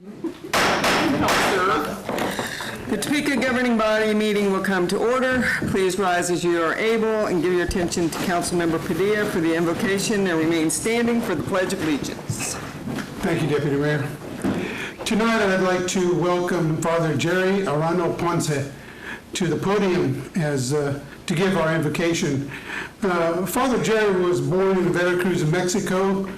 The Topeka governing body meeting will come to order. Please rise as you are able and give your attention to Councilmember Padilla for the invocation and remain standing for the Pledge of Allegiance. Thank you, Deputy Mayor. Tonight I'd like to welcome Father Jerry Arano Ponce to the podium as to give our invocation. Father Jerry was born in Veracruz, Mexico,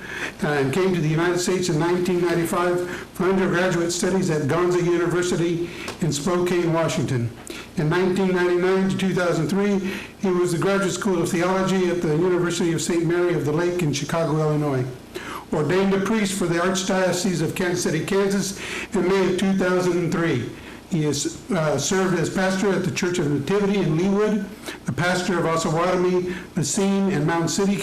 and came to the United States in 1995 for undergraduate studies at Gonza University in Spokane, Washington. In 1999 to 2003, he was the Graduate School of Theology at the University of St. Mary of the Lake in Chicago, Illinois. Ordained a priest for the Archdiocese of Kansas City, Kansas in May of 2003. He has served as pastor at the Church of Nativity in Leawood, the pastor of Osawatomie, Racine, and Mound City,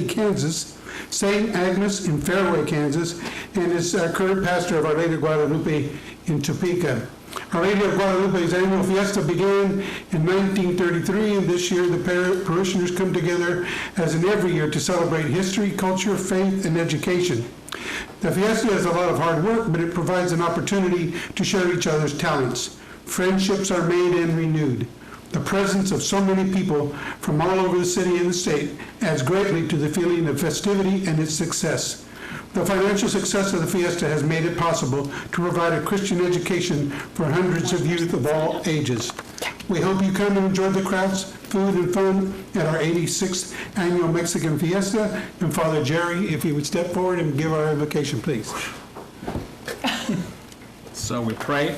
Kansas, St. Agnes in Fairway, Kansas, and is current pastor of Our Lady of Guadalupe in Topeka. Our Lady of Guadalupe's annual fiesta began in 1933, and this year the parishioners come together as in every year to celebrate history, culture, faith, and education. The fiesta is a lot of hard work, but it provides an opportunity to share each other's talents. Friendships are made and renewed. The presence of so many people from all over the city and the state adds greatly to the feeling of festivity and its success. The financial success of the fiesta has made it possible to provide a Christian education for hundreds of youth of all ages. We hope you come and enjoy the crafts, food, and fun at our 86th annual Mexican Fiesta. And Father Jerry, if you would step forward and give our invocation, please. So we pray.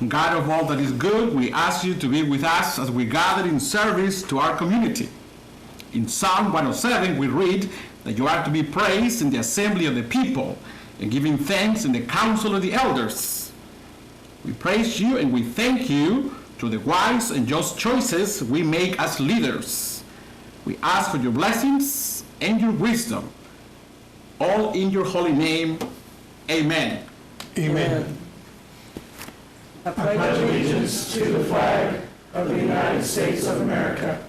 God of all that is good, we ask you to be with us as we gather in service to our community. In Psalm 107, we read that you are to be praised in the assembly of the people and giving thanks in the council of the elders. We praise you and we thank you for the wise and just choices we make as leaders. We ask for your blessings and your wisdom. All in your holy name. Amen. Amen. I pledge allegiance to the flag of the United States of America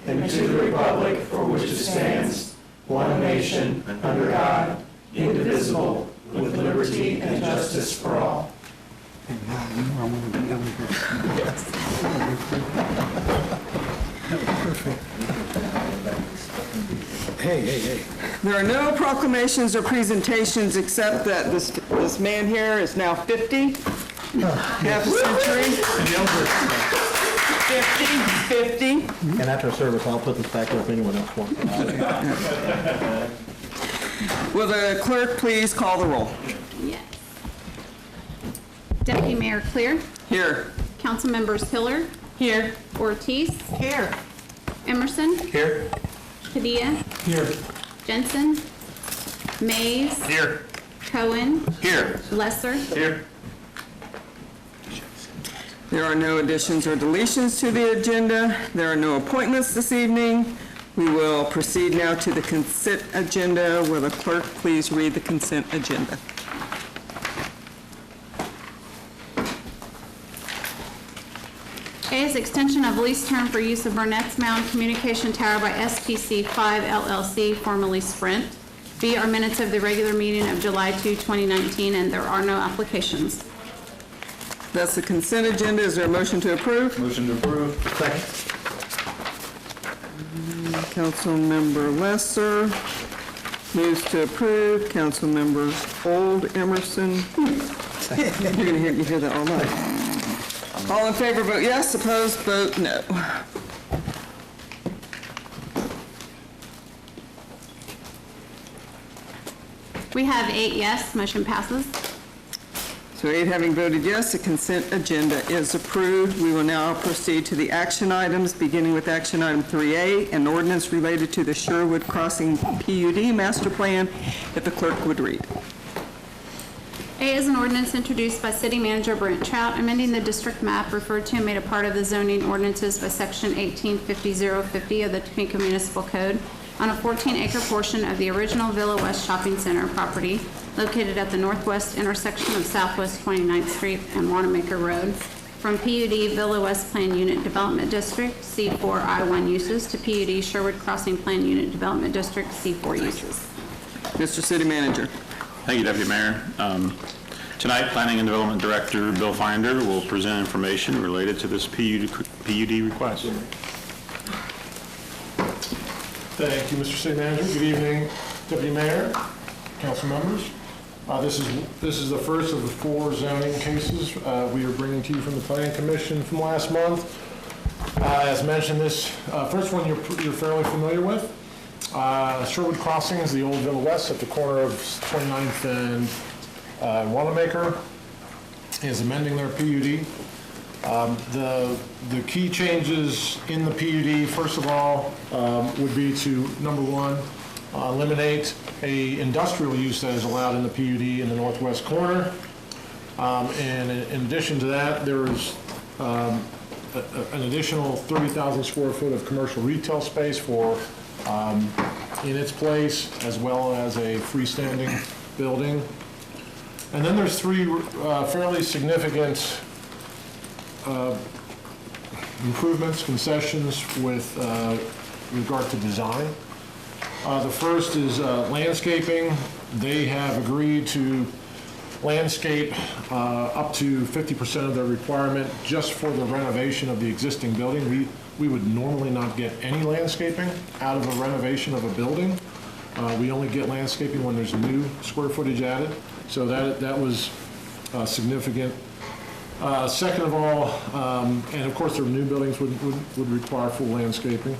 and to the republic for which it stands, one nation, under God, indivisible, with liberty and justice for all. Hey. There are no proclamations or presentations except that this man here is now 50, half a century. 50. And after service, I'll put this back up if anyone else wants it. Will the clerk please call the roll? Yes. Deputy Mayor Clear. Here. Council members Hiller. Here. Ortiz. Here. Emerson. Here. Padilla. Here. Jensen. Mays. Here. Cohen. Here. Lesser. Here. There are no additions or deletions to the agenda. There are no appointments this evening. We will proceed now to the consent agenda. Will the clerk please read the consent agenda? A is extension of lease term for use of Burnett's Mound Communication Tower by SPC 5 LLC, formerly Sprint. B are minutes of the regular meeting of July 2, 2019, and there are no applications. That's the consent agenda. Is there a motion to approve? Motion to approve. Second. Councilmember Lesser moves to approve. Councilmember Old Emerson. You're going to hear that all night. All in favor, vote yes. Opposed, vote no. We have 8 yes, motion passes. So 8 having voted yes, the consent agenda is approved. We will now proceed to the action items, beginning with action item 3A, an ordinance related to the Sherwood Crossing PUD master plan, if the clerk would read. A is an ordinance introduced by City Manager Brent Trout, amending the district map referred to and made a part of the zoning ordinances by Section 1850-050 of the Topeka Municipal Code on a 14-acre portion of the original Villa West Shopping Center property located at the northwest intersection of Southwest 29th Street and Wanamaker Road from PUD Villa West Plan Unit Development District C4 I1 uses to PUD Sherwood Crossing Plan Unit Development District C4 uses. Mr. City Manager. Thank you, Deputy Mayor. Tonight, Planning and Development Director Bill Finder will present information related to this PUD request. Thank you, Mr. City Manager. Good evening, Deputy Mayor, council members. This is the first of the 4 zoning cases we are bringing to you from the Planning Commission from last month. As mentioned, this first one you're fairly familiar with. Sherwood Crossing is the old Villa West at the corner of 29th and Wanamaker is amending their PUD. The key changes in the PUD, first of all, would be to, number 1, eliminate a industrial use that is allowed in the PUD in the northwest corner. And in addition to that, there is an additional 30,000 square foot of commercial retail space for in its place, as well as a freestanding building. And then there's 3 fairly significant improvements, concessions with regard to design. The first is landscaping. They have agreed to landscape up to 50% of their requirement just for the renovation of the existing building. We would normally not get any landscaping out of a renovation of a building. We only get landscaping when there's new square footage added. So that was significant. Second of all, and of course, their new buildings would require full landscaping.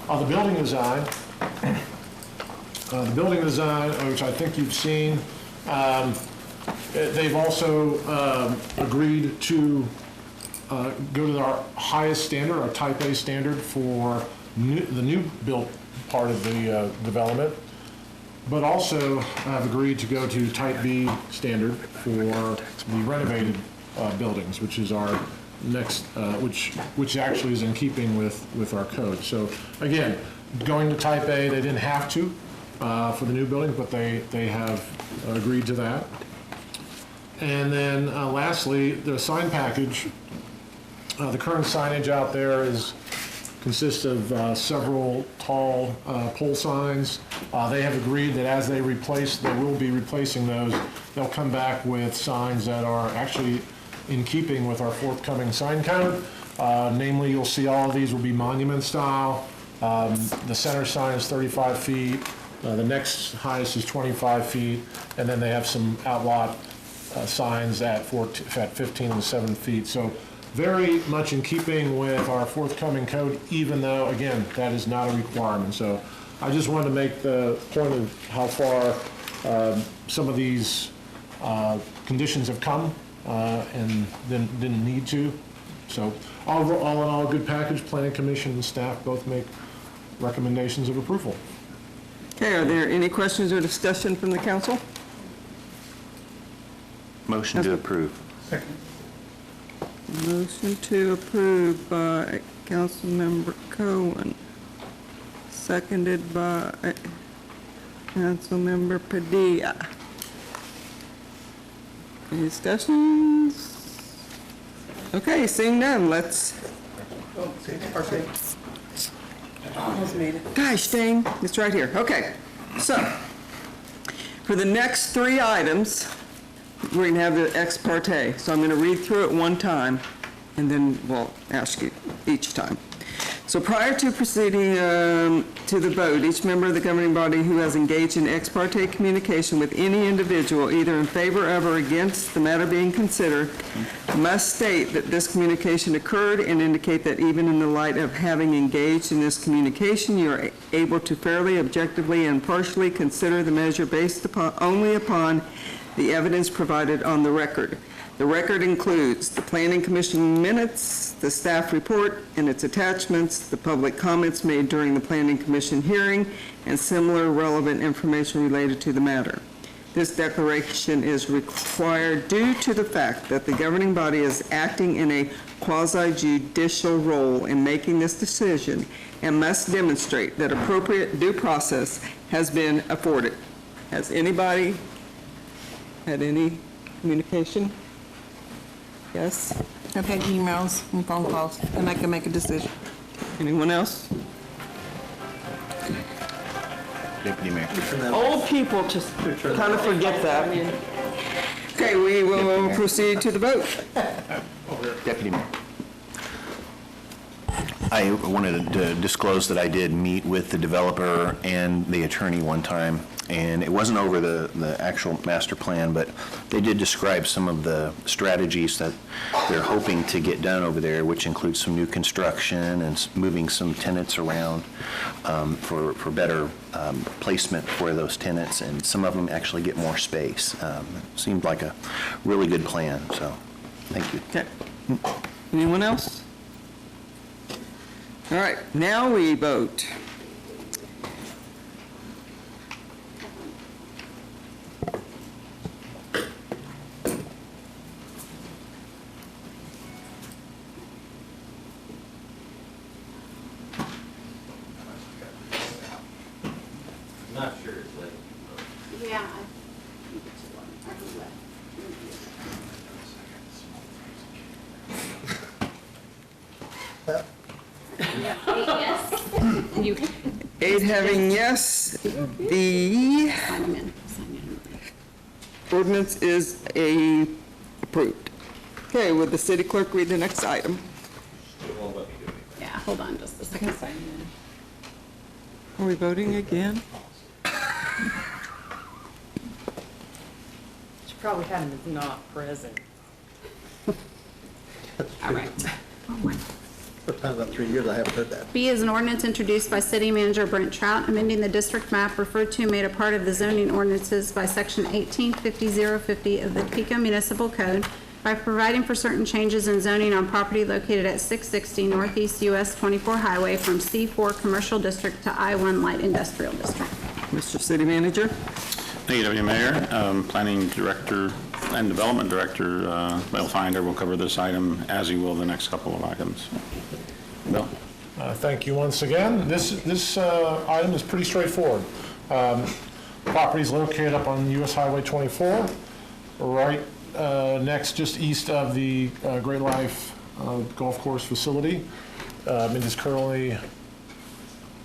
The building design, which I think you've seen, they've also agreed to go to our highest standard, our Type A standard for the new built part of the development, but also have agreed to go to Type B standard for the renovated buildings, which is our next, which actually is in keeping with our code. So again, going to Type A, they didn't have to for the new building, but they have agreed to that. And then lastly, the sign package. The current signage out there consists of several tall pole signs. They have agreed that as they will be replacing those, they'll come back with signs that are actually in keeping with our forthcoming sign code. Namely, you'll see all of these will be monument style. The center sign is 35 feet. The next highest is 25 feet. And then they have some outlot signs at 15 and 7 feet. So very much in keeping with our forthcoming code, even though, again, that is not a requirement. So I just wanted to make the point of how far some of these conditions have come and didn't need to. So all in all, a good package. Planning Commission and staff both make recommendations of approval. Okay, are there any questions or discussion from the council? Motion to approve. Motion to approve by Councilmember Cohen, seconded by Councilmember Padilla. Any discussions? Okay, seeing none, let's. Gosh dang, it's right here. Okay, so for the next 3 items, we're going to have the ex parte. So I'm going to read through it one time, and then we'll ask you each time. So prior to proceeding to the vote, each member of the governing body who has engaged in ex parte communication with any individual, either in favor of or against the matter being considered, must state that this communication occurred and indicate that even in the light of having engaged in this communication, you are able to fairly, objectively, and partially consider the measure based only upon the evidence provided on the record. The record includes the Planning Commission minutes, the staff report and its attachments, the public comments made during the Planning Commission hearing, and similar relevant information related to the matter. This declaration is required due to the fact that the governing body is acting in a quasi-judicial role in making this decision and must demonstrate that appropriate due process has been afforded. Has anybody had any communication? Yes? I've had emails and phone calls, and I can make a decision. Anyone else? Deputy Mayor. Old people just kind of forget that. Okay, we will proceed to the vote. Deputy Mayor. I wanted to disclose that I did meet with the developer and the attorney one time, and it wasn't over the actual master plan, but they did describe some of the strategies that they're hoping to get done over there, which includes some new construction and moving some tenants around for better placement for those tenants, and some of them actually get more space. Seemed like a really good plan, so thank you. Okay. Anyone else? All right, now we vote. Not sure it's late. Yeah. You 8 having yes, the sign them in. Sign in. ordinance is approved. Okay, would the city clerk read the next item? Yeah, hold on just a second. Are we voting again? She probably had him as not present. All right. First time in about 3 years I haven't heard that. B is an ordinance introduced by City Manager Brent Trout, amending the district map referred to made a part of the zoning ordinances by Section 1850-050 of the Topeka Municipal Code by providing for certain changes in zoning on property located at 660 Northeast US 24 Highway from C4 Commercial District to I-1 Light Industrial District. Mr. City Manager? Thank you, Deputy Mayor. Planning Director and Development Director Bill Finder will cover this item, as he will the next couple of items. Bill? Thank you once again. This item is pretty straightforward. Property is located up on US Highway 24, right next, just east of the Great Life Golf Course facility. It is currently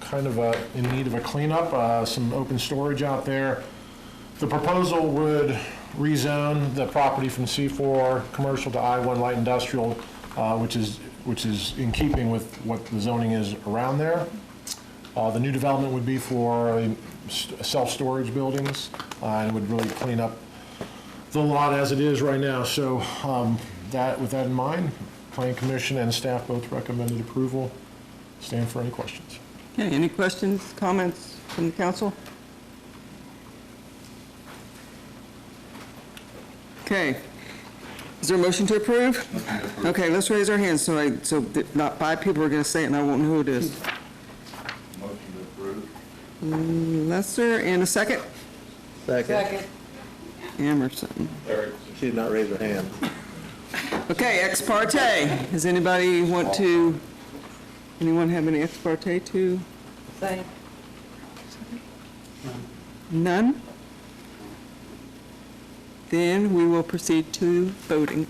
kind of in need of a cleanup, some open storage out there. The proposal would rezone the property from C4 commercial to I-1 light industrial, which is in keeping with what the zoning is around there. The new development would be for self-storage buildings, and would really clean up the lot as it is right now. So with that in mind, Planning Commission and staff both recommended approval. Stand for any questions. Okay, any questions, comments from the council? Okay. Is there a motion to approve? Okay, let's raise our hands so not 5 people are going to say it and I won't know who it is. Motion to approve. Lesser, and a second? Second. Emerson. She did not raise her hand. Okay, ex parte. Does anyone have any ex parte to? Same. None? Then we will proceed to voting.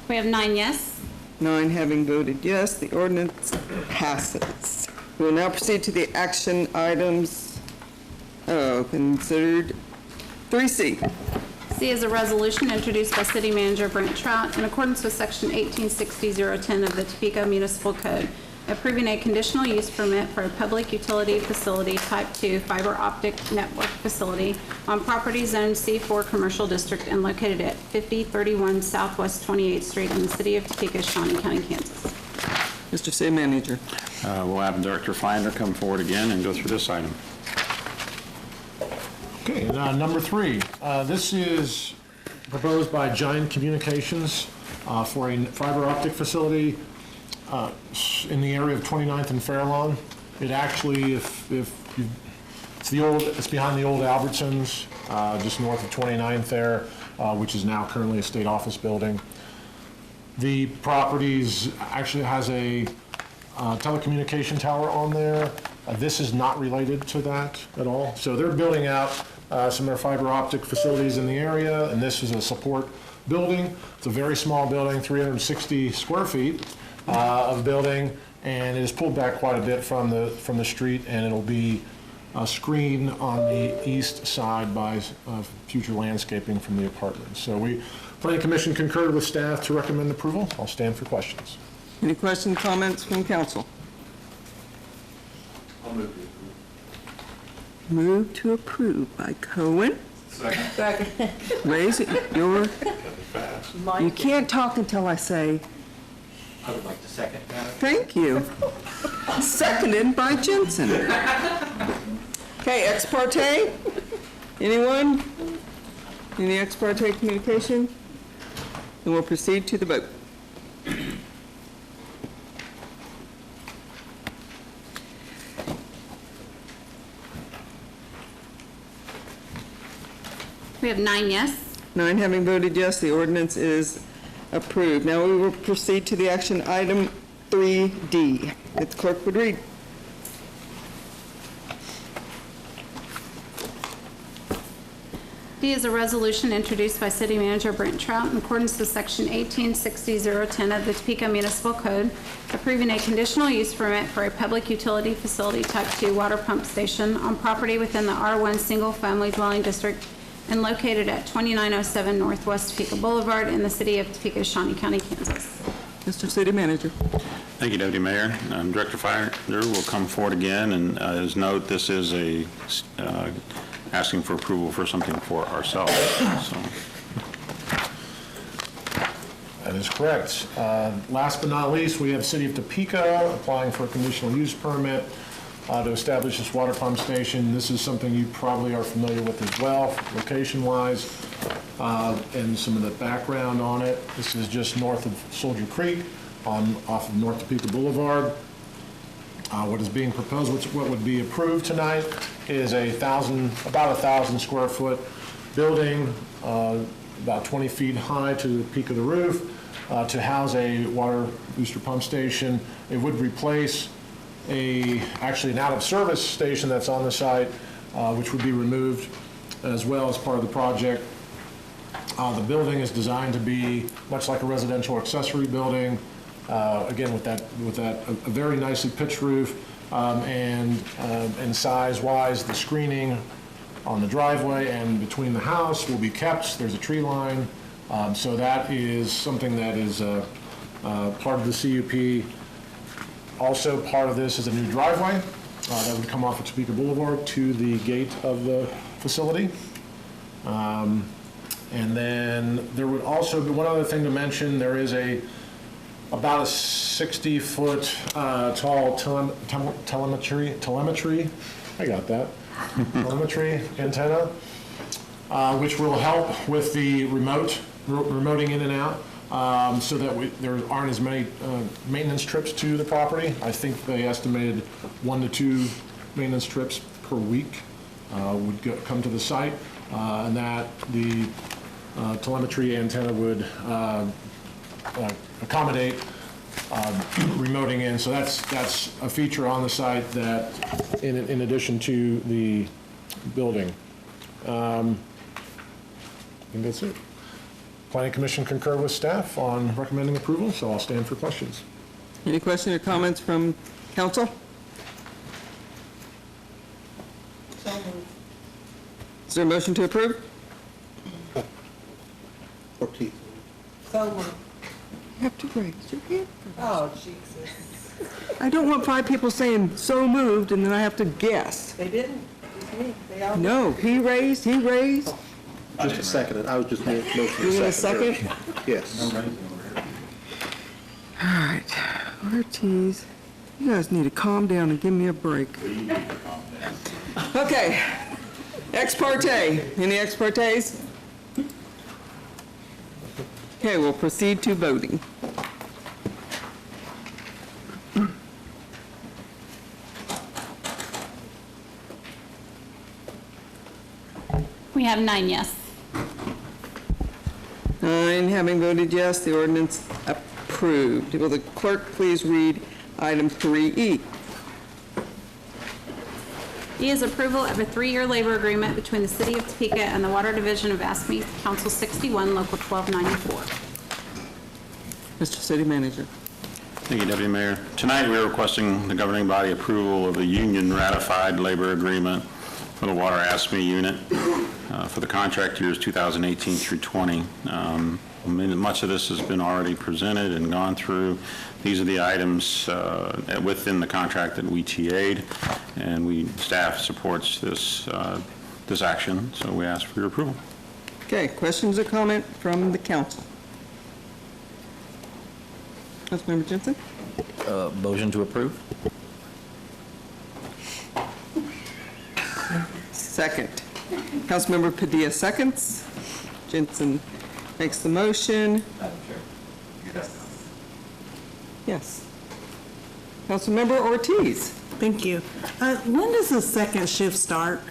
We have 9 yes. 9 having voted yes, the ordinance passes. We will now proceed to the action items considered 3C. C is a resolution introduced by City Manager Brent Trout in accordance with Section 1860-010 of the Topeka Municipal Code, approving a conditional use permit for a public utility facility Type 2 fiber optic network facility on property zoned C4 Commercial District and located at 5031 Southwest 28th Street in the city of Topeka, Shawnee County, Kansas. Mr. City Manager. We'll have Director Finder come forward again and go through this item. Okay, number 3. This is proposed by Giant Communications for a fiber optic facility in the area of 29th and Fairlawn. It actually, it's behind the old Albertsons, just north of 29th there, which is now currently a state office building. The properties actually has a telecommunication tower on there. This is not related to that at all. So they're building out some of our fiber optic facilities in the area, and this is a support building. It's a very small building, 360 square feet of building, and it is pulled back quite a bit from the street, and it'll be screened on the east side by future landscaping from the apartments. So Planning Commission concurred with staff to recommend approval. I'll stand for questions. Any questions, comments from council? I'll move to approve. Move to approve by Cohen. Second. Raise your, you can't talk until I say, I would like to second that. thank you. Seconded by Jensen. Okay, ex parte? Anyone? Any ex parte communication? And we'll proceed to the vote. We have 9 yes. 9 having voted yes, the ordinance is approved. Now we will proceed to the action item 3D. If the clerk would read. D is a resolution introduced by City Manager Brent Trout in accordance with Section 1860-010 of the Topeka Municipal Code, approving a conditional use permit for a public utility facility Type 2 water pump station on property within the R1 Single Family Dwelling District and located at 2907 Northwest Topeka Boulevard in the city of Topeka, Shawnee County, Kansas. Mr. City Manager. Thank you, Deputy Mayor. Director Finder will come forward again, and as note, this is a asking for approval for something for ourselves. So. That is correct. Last but not least, we have City of Topeka applying for a conditional use permit to establish this water pump station. This is something you probably are familiar with as well, location-wise, and some of the background on it. This is just north of Soldier Creek, off of North Topeka Boulevard. What is being proposed, what would be approved tonight, is about 1,000 square foot building, about 20 feet high to the peak of the roof, to house a water booster pump station. It would replace actually an out-of-service station that's on the site, which would be removed as well as part of the project. The building is designed to be much like a residential accessory building, again with that a very nicely pitched roof, and size-wise, the screening on the driveway and between the house will be kept. There's a tree line, so that is something that is part of the CUP. Also, part of this is a new driveway that would come off of Topeka Boulevard to the gate of the facility. And then there would also be one other thing to mention. There is about a 60-foot tall telemetry, I got that, telemetry antenna, which will help with the remoting in and out, so that there aren't as many maintenance trips to the property. I think they estimated 1 to 2 maintenance trips per week would come to the site, and that the telemetry antenna would accommodate remoting in. So that's a feature on the site that, in addition to the building. I think that's it. Planning Commission concur with staff on recommending approval, so I'll stand for questions. Any questions or comments from council? So moved. Is there a motion to approve? So moved. You have to raise your hand. Oh, Jesus. I don't want 5 people saying so moved and then I have to guess. They didn't. Just me. They all. No, he raised. Just a second, I was just making a motion. You need a second? Yes. All right, Ortiz, you guys need to calm down and give me a break. Okay, ex parte, any ex partes? Okay, we'll proceed to voting. We have 9 yes. 9 having voted yes, the ordinance approved. Will the clerk please read item 3E? E is approval of a 3-year labor agreement between the City of Topeka and the Water Division of ASME Council 61, Local 1294. Mr. City Manager. Thank you, Deputy Mayor. Tonight, we are requesting the governing body approval of a union-ratified labor agreement for the Water ASME unit for the contract years 2018 through 20. Much of this has been already presented and gone through. These are the items within the contract that we TA'd, and staff supports this action, so we ask for your approval. Okay, questions or comment from the council? Councilmember Jensen? Motion to approve? Second. Councilmember Padilla seconds. Jensen makes the motion. Madam Chair. Yes. Councilmember Ortiz. Thank you. When does the second shift start?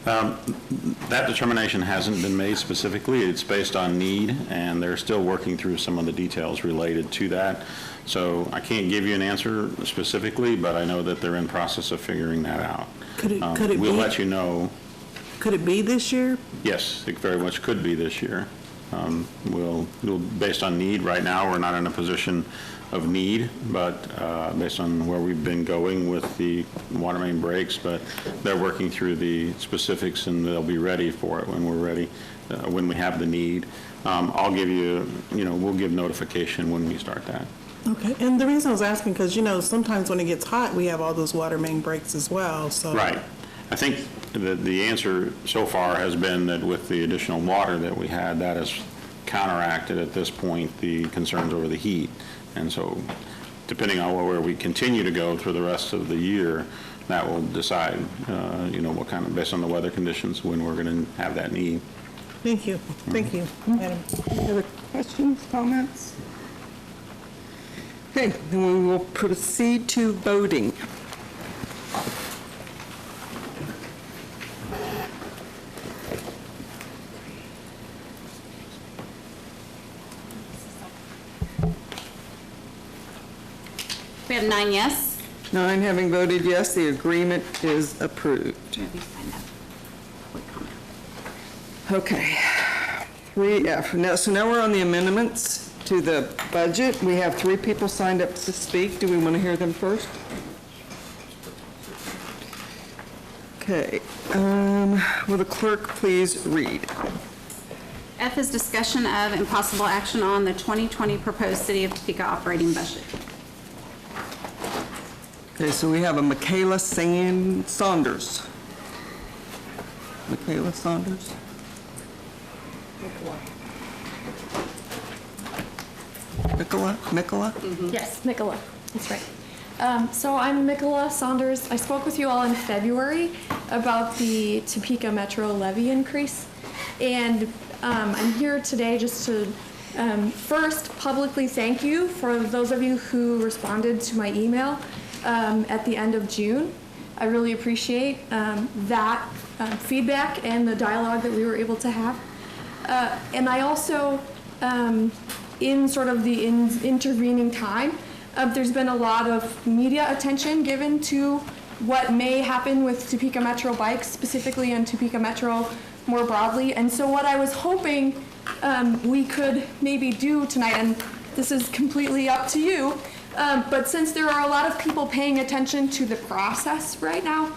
That determination hasn't been made specifically. It's based on need, and they're still working through some of the details related to that. So I can't give you an answer specifically, but I know that they're in process of figuring that out. Could it We'll be- let you know. Could it be this year? Yes, it very much could be this year. We'll, based on need, right now, we're not in a position of need, but based on where we've been going with the water main breaks, but they're working through the specifics, and they'll be ready for it when we're ready, when we have the need. I'll give you, we'll give notification when we start that. Okay, and the reason I was asking, because, sometimes when it gets hot, we have all those water main breaks as well, so. Right. I think the answer so far has been that with the additional water that we had, that has counteracted at this point the concerns over the heat. And so depending on where we continue to go through the rest of the year, that will decide, what kind of, based on the weather conditions, when we're going to have that need. Thank you, Madam. Any other questions, comments? Okay, then we will proceed to voting. We have 9 yes. 9 having voted yes, the agreement is approved. Have you signed up? Quick comment. Okay, 3F. Now we're on the amendments to the budget. We have 3 people signed up to speak. Do we want to hear them first? Okay, will the clerk please read? F is discussion of and possible action on the 2020 proposed City of Topeka operating budget. Okay, so we have a Michaela Saunders. Michaela Saunders? Nicola? Yes, Nicola, that's right. So I'm Nicola Saunders. I spoke with you all in February about the Topeka Metro levy increase. And I'm here today just to first publicly thank you for those of you who responded to my email at the end of June. I really appreciate that feedback and the dialogue that we were able to have. And I also, in sort of the intervening time, there's been a lot of media attention given to what may happen with Topeka Metro bikes, specifically and Topeka Metro more broadly. And so what I was hoping we could maybe do tonight, and this is completely up to you, but since there are a lot of people paying attention to the process right now,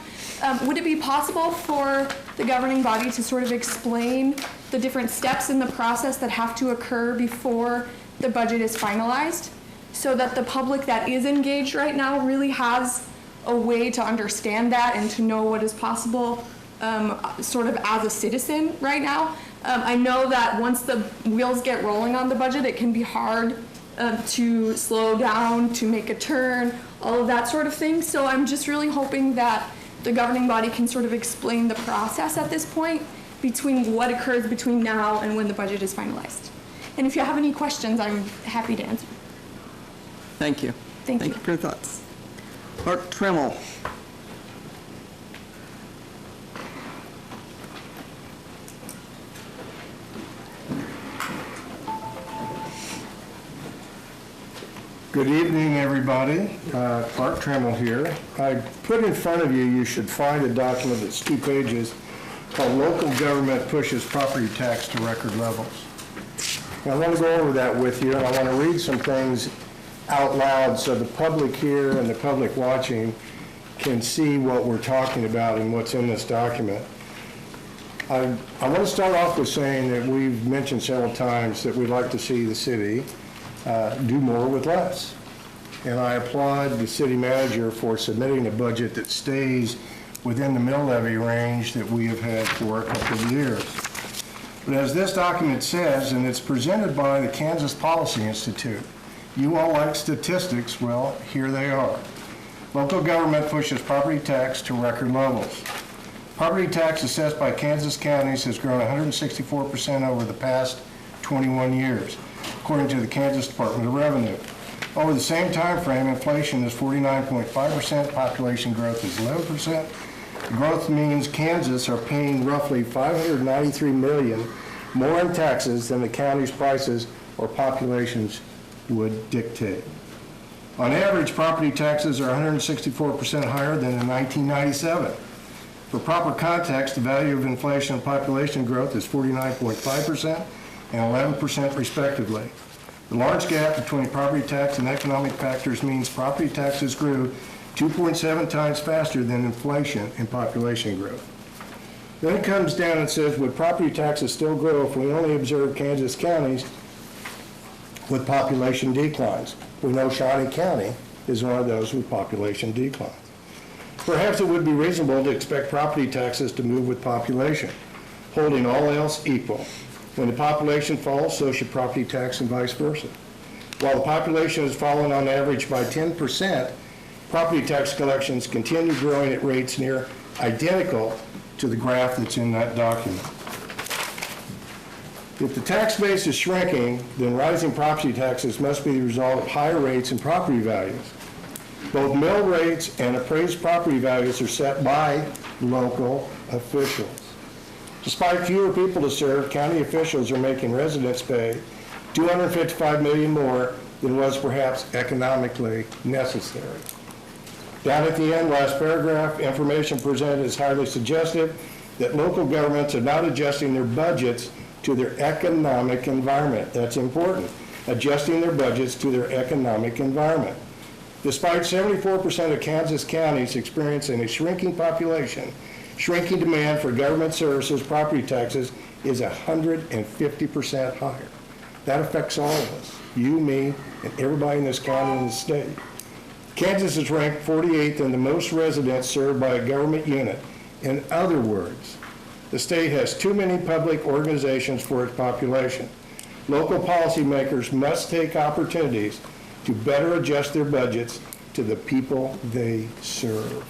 would it be possible for the governing body to sort of explain the different steps in the process that have to occur before the budget is finalized, so that the public that is engaged right now really has a way to understand that and to know what is possible sort of as a citizen right now? I know that once the wheels get rolling on the budget, it can be hard to slow down, to make a turn, all of that sort of thing. So I'm just really hoping that the governing body can sort of explain the process at this point between what occurs between now and when the budget is finalized. And if you have any questions, I'm happy to answer. Thank you. Thank you. Thank you for your thoughts. Clerk Trammell. Good evening, everybody. Clark Trammell here. I put in front of you, you should find a document that's 2 pages called Local Government Pushes Property Tax to Record Levels. And I want to go over that with you, and I want to read some things out loud so the public here and the public watching can see what we're talking about and what's in this document. I want to start off with saying that we've mentioned several times that we'd like to see the city do more with less. And I applaud the city manager for submitting a budget that stays within the mill levy range that we have had for a couple of years. But as this document says, and it's presented by the Kansas Policy Institute, you all like statistics, well, here they are. Local government pushes property tax to record levels. Property tax assessed by Kansas counties has grown 164% over the past 21 years, according to the Kansas Department of Revenue. Over the same time frame, inflation is 49.5%, population growth is 11%. The growth means Kansas are paying roughly $593 million more in taxes than the county's prices or populations would dictate. On average, property taxes are 164% higher than in 1997. For proper context, the value of inflation and population growth is 49.5% and 11% respectively. The large gap between property tax and economic factors means property taxes grew 2.7 times faster than inflation and population growth. Then it comes down and says, would property taxes still grow if we only observe Kansas counties with population declines? We know Shawnee County is one of those with population declines. Perhaps it would be reasonable to expect property taxes to move with population, holding all else equal. When the population falls, so should property tax and vice versa. While the population has fallen on average by 10%, property tax collections continue growing at rates near identical to the graph that's in that document. If the tax base is shrinking, then rising property taxes must be the result of higher rates and property values. Both mill rates and appraised property values are set by local officials. Despite fewer people to serve, county officials are making residents pay $255 million more than was perhaps economically necessary. Down at the end, last paragraph, information presented is highly suggestive that local governments are not adjusting their budgets to their economic environment. That's important, adjusting their budgets to their economic environment. Despite 74% of Kansas counties experiencing a shrinking population, shrinking demand for government services, property taxes is 150% higher. That affects all of us, you, me, and everybody in this county and the state. Kansas is ranked 48th in the most residents served by a government unit. In other words, the state has too many public organizations for its population. Local policymakers must take opportunities to better adjust their budgets to the people they serve.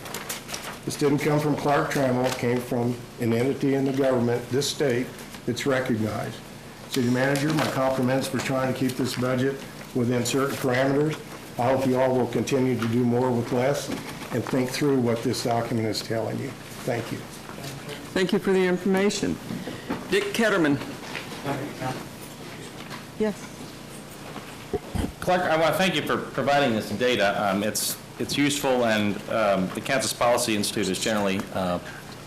This didn't come from Clark Trammell, it came from an entity in the government, this state, that's recognized. City Manager, my compliments for trying to keep this budget within certain parameters. I hope you all will continue to do more with less and think through what this document is telling you. Thank you. Thank you for the information. Dick Ketterman. Yes. Clark, I want to thank you for providing this data. It's useful, and the Kansas Policy Institute is generally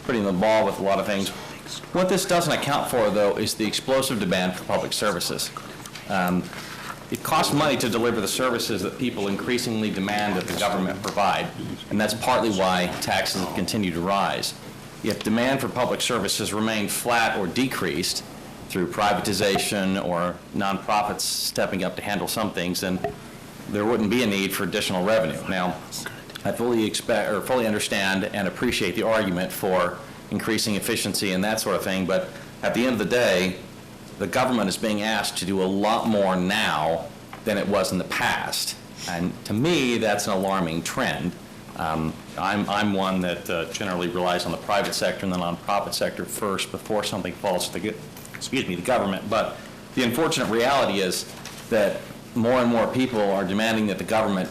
putting the ball with a lot of things. What this doesn't account for, though, is the explosive demand for public services. It costs money to deliver the services that people increasingly demand that the government provide, and that's partly why taxes continue to rise. If demand for public services remained flat or decreased through privatization or nonprofits stepping up to handle some things, then there wouldn't be a need for additional revenue. Now, I fully understand and appreciate the argument for increasing efficiency and that sort of thing, but at the end of the day, the government is being asked to do a lot more now than it was in the past. And to me, that's an alarming trend. I'm one that generally relies on the private sector and the nonprofit sector first before something falls to the government. But the unfortunate reality is that more and more people are demanding that the government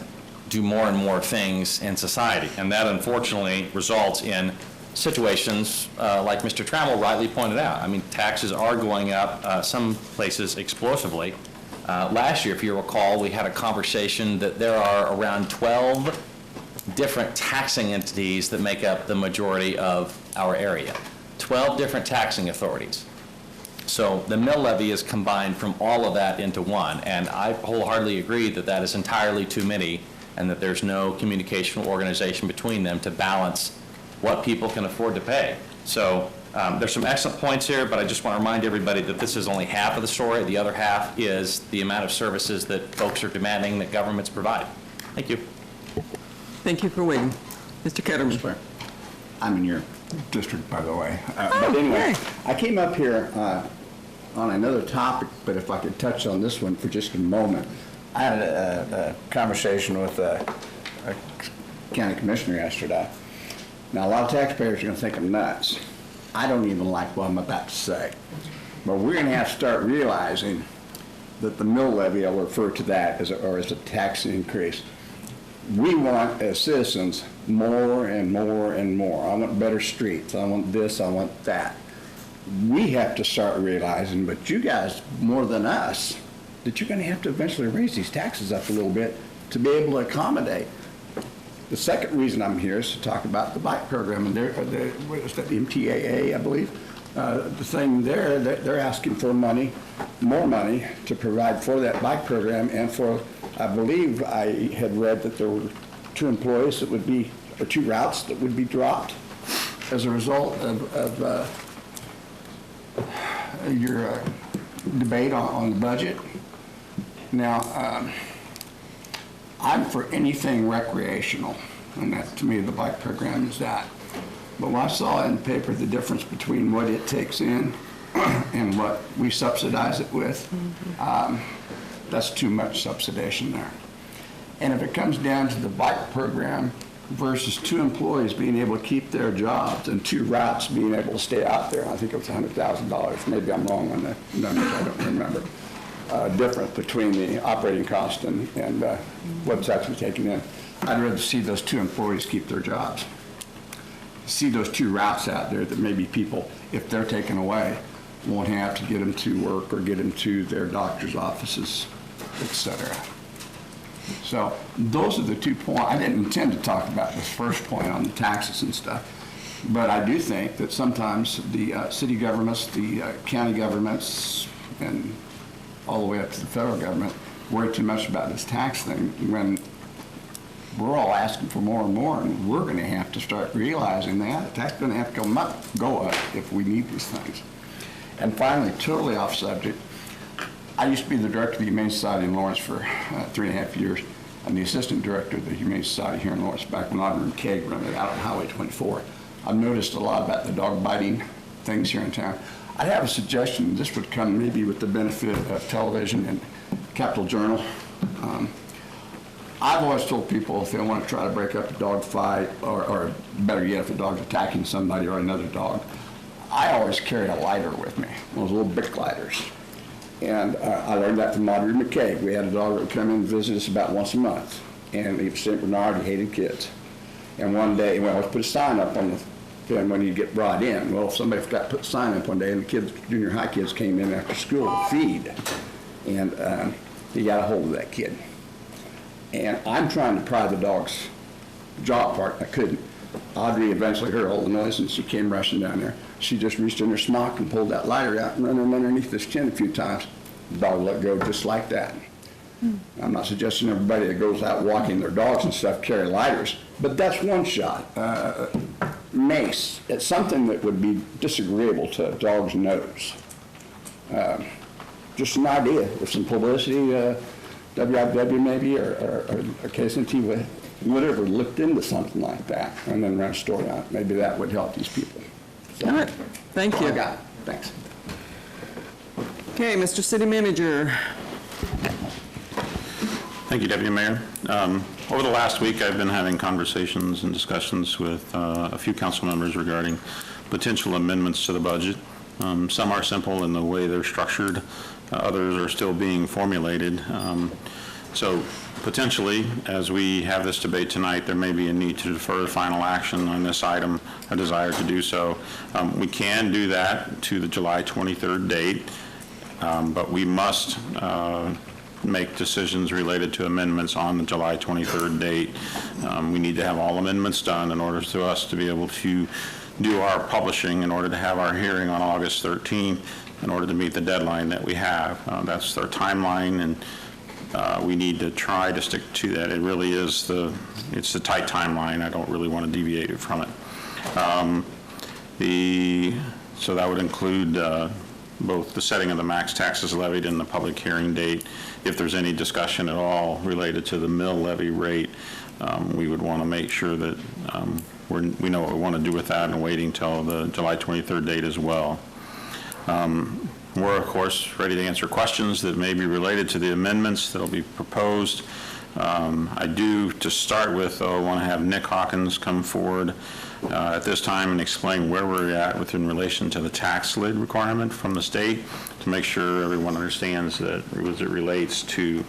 do more and more things in society. And that unfortunately results in situations like Mr. Trammell rightly pointed out. I mean, taxes are going up, some places explosively, Last year, if you recall, we had a conversation that there are around 12 different taxing entities that make up the majority of our area. 12 different taxing authorities. So the mill levy is combined from all of that into one, and I wholeheartedly agree that that is entirely too many and that there's no communication or organization between them to balance what people can afford to pay. So there's some excellent points here, but I just want to remind everybody that this is only half of the story. The other half is the amount of services that folks are demanding that governments provide. Thank you. Thank you for waiting. Mr. Ketterman. I'm in your district, by the way. But anyway, I came up here on another topic, but if I could touch on this one for just a moment. I had a conversation with a county commissioner yesterday. Now, a lot of taxpayers are going to think I'm nuts. I don't even like what I'm about to say. But we're going to have to start realizing that the mill levy, I'll refer to that as a tax increase. We want, as citizens, more and more and more. I want better streets. I want this. I want that. We have to start realizing, but you guys more than us, that you're going to have to eventually raise these taxes up a little bit to be able to accommodate. The second reason I'm here is to talk about the bike program, and what is that, MTAA, I believe. The thing there, they're asking for money, more money, to provide for that bike program, and for, I believe I had read that there were 2 employees that would be, or 2 routes that would be dropped as a result of your debate on the budget. Now, I'm for anything recreational, and that, to me, the bike program is that. But when I saw in the paper the difference between what it takes in and what we subsidize it with, that's too much subsidization there. And if it comes down to the bike program versus 2 employees being able to keep their jobs and 2 routes being able to stay out there, I think it was $100,000. Maybe I'm wrong on the numbers, I don't remember. Difference between the operating cost and what's actually taken in. I'd rather see those 2 employees keep their jobs. See those 2 routes out there that maybe people, if they're taken away, won't have to get them to work or get them to their doctor's offices, etc. So those are the 2 points. I didn't intend to talk about this first point on the taxes and stuff, but I do think that sometimes the city governments, the county governments, and all the way up to the federal government, worry too much about this tax thing when we're all asking for more and more, and we're going to have to start realizing that the tax is going to have to go up if we need these things. And finally, totally off subject, I used to be the director of the Humane Society in Lawrence for 3.5 years. I'm the assistant director of the Humane Society here in Lawrence back when Auditor McKay ran it out on Highway 24. I've noticed a lot about the dog biting things here in town. I have a suggestion. This would come maybe with the benefit of television and Capital Journal. I've always told people if they want to try to break up a dog fight, or better yet, if a dog's attacking somebody or another dog, I always carry a lighter with me, one of those little Bic lighters. And I learned that from Auditor McKay. We had a dog that would come in and visit us about once a month. And he was St. Bernard, he hated kids. And one day, we always put a sign up on the thing when you get brought in. Well, somebody forgot to put the sign up one day, and the kids, junior high kids, came in after school to feed. And he got a hold of that kid. And I'm trying to pry the dog's jaw apart, and I couldn't. Audrey eventually heard all the noise, and she came rushing down there. She just reached in her smock and pulled that lighter out and ran him underneath his chin a few times. The dog let go just like that. I'm not suggesting everybody that goes out walking their dogs and stuff carry lighters, but that's one shot. Mace, it's something that would be disagreeable to a dog's nose. Just an idea, with some publicity, WIW maybe, or KSNT, whatever, looked into something like that and then ran a story on it. Maybe that would help these people. So, all right, thank you. I got it. Thanks. Okay, Mr. City Manager. Thank you, Deputy Mayor. Over the last week, I've been having conversations and discussions with a few council members regarding potential amendments to the budget. Some are simple in the way they're structured. Others are still being formulated. So potentially, as we have this debate tonight, there may be a need to defer final action on this item, a desire to do so. We can do that to the July 23rd date, but we must make decisions related to amendments on the July 23rd date. We need to have all amendments done in order for us to be able to do our publishing, in order to have our hearing on August 13th, in order to meet the deadline that we have. That's our timeline, and we need to try to stick to that. It really is it's the tight timeline. I don't really want to deviate from it. So that would include both the setting of the max taxes levied and the public hearing date. If there's any discussion at all related to the mill levy rate, we would want to make sure that we know what we want to do with that, and waiting till the July 23rd date as well. We're, of course, ready to answer questions that may be related to the amendments that will be proposed. I do, to start with, though, want to have Nick Hawkins come forward at this time and explain where we're at in relation to the tax lid requirement from the state, to make sure everyone understands that as it relates to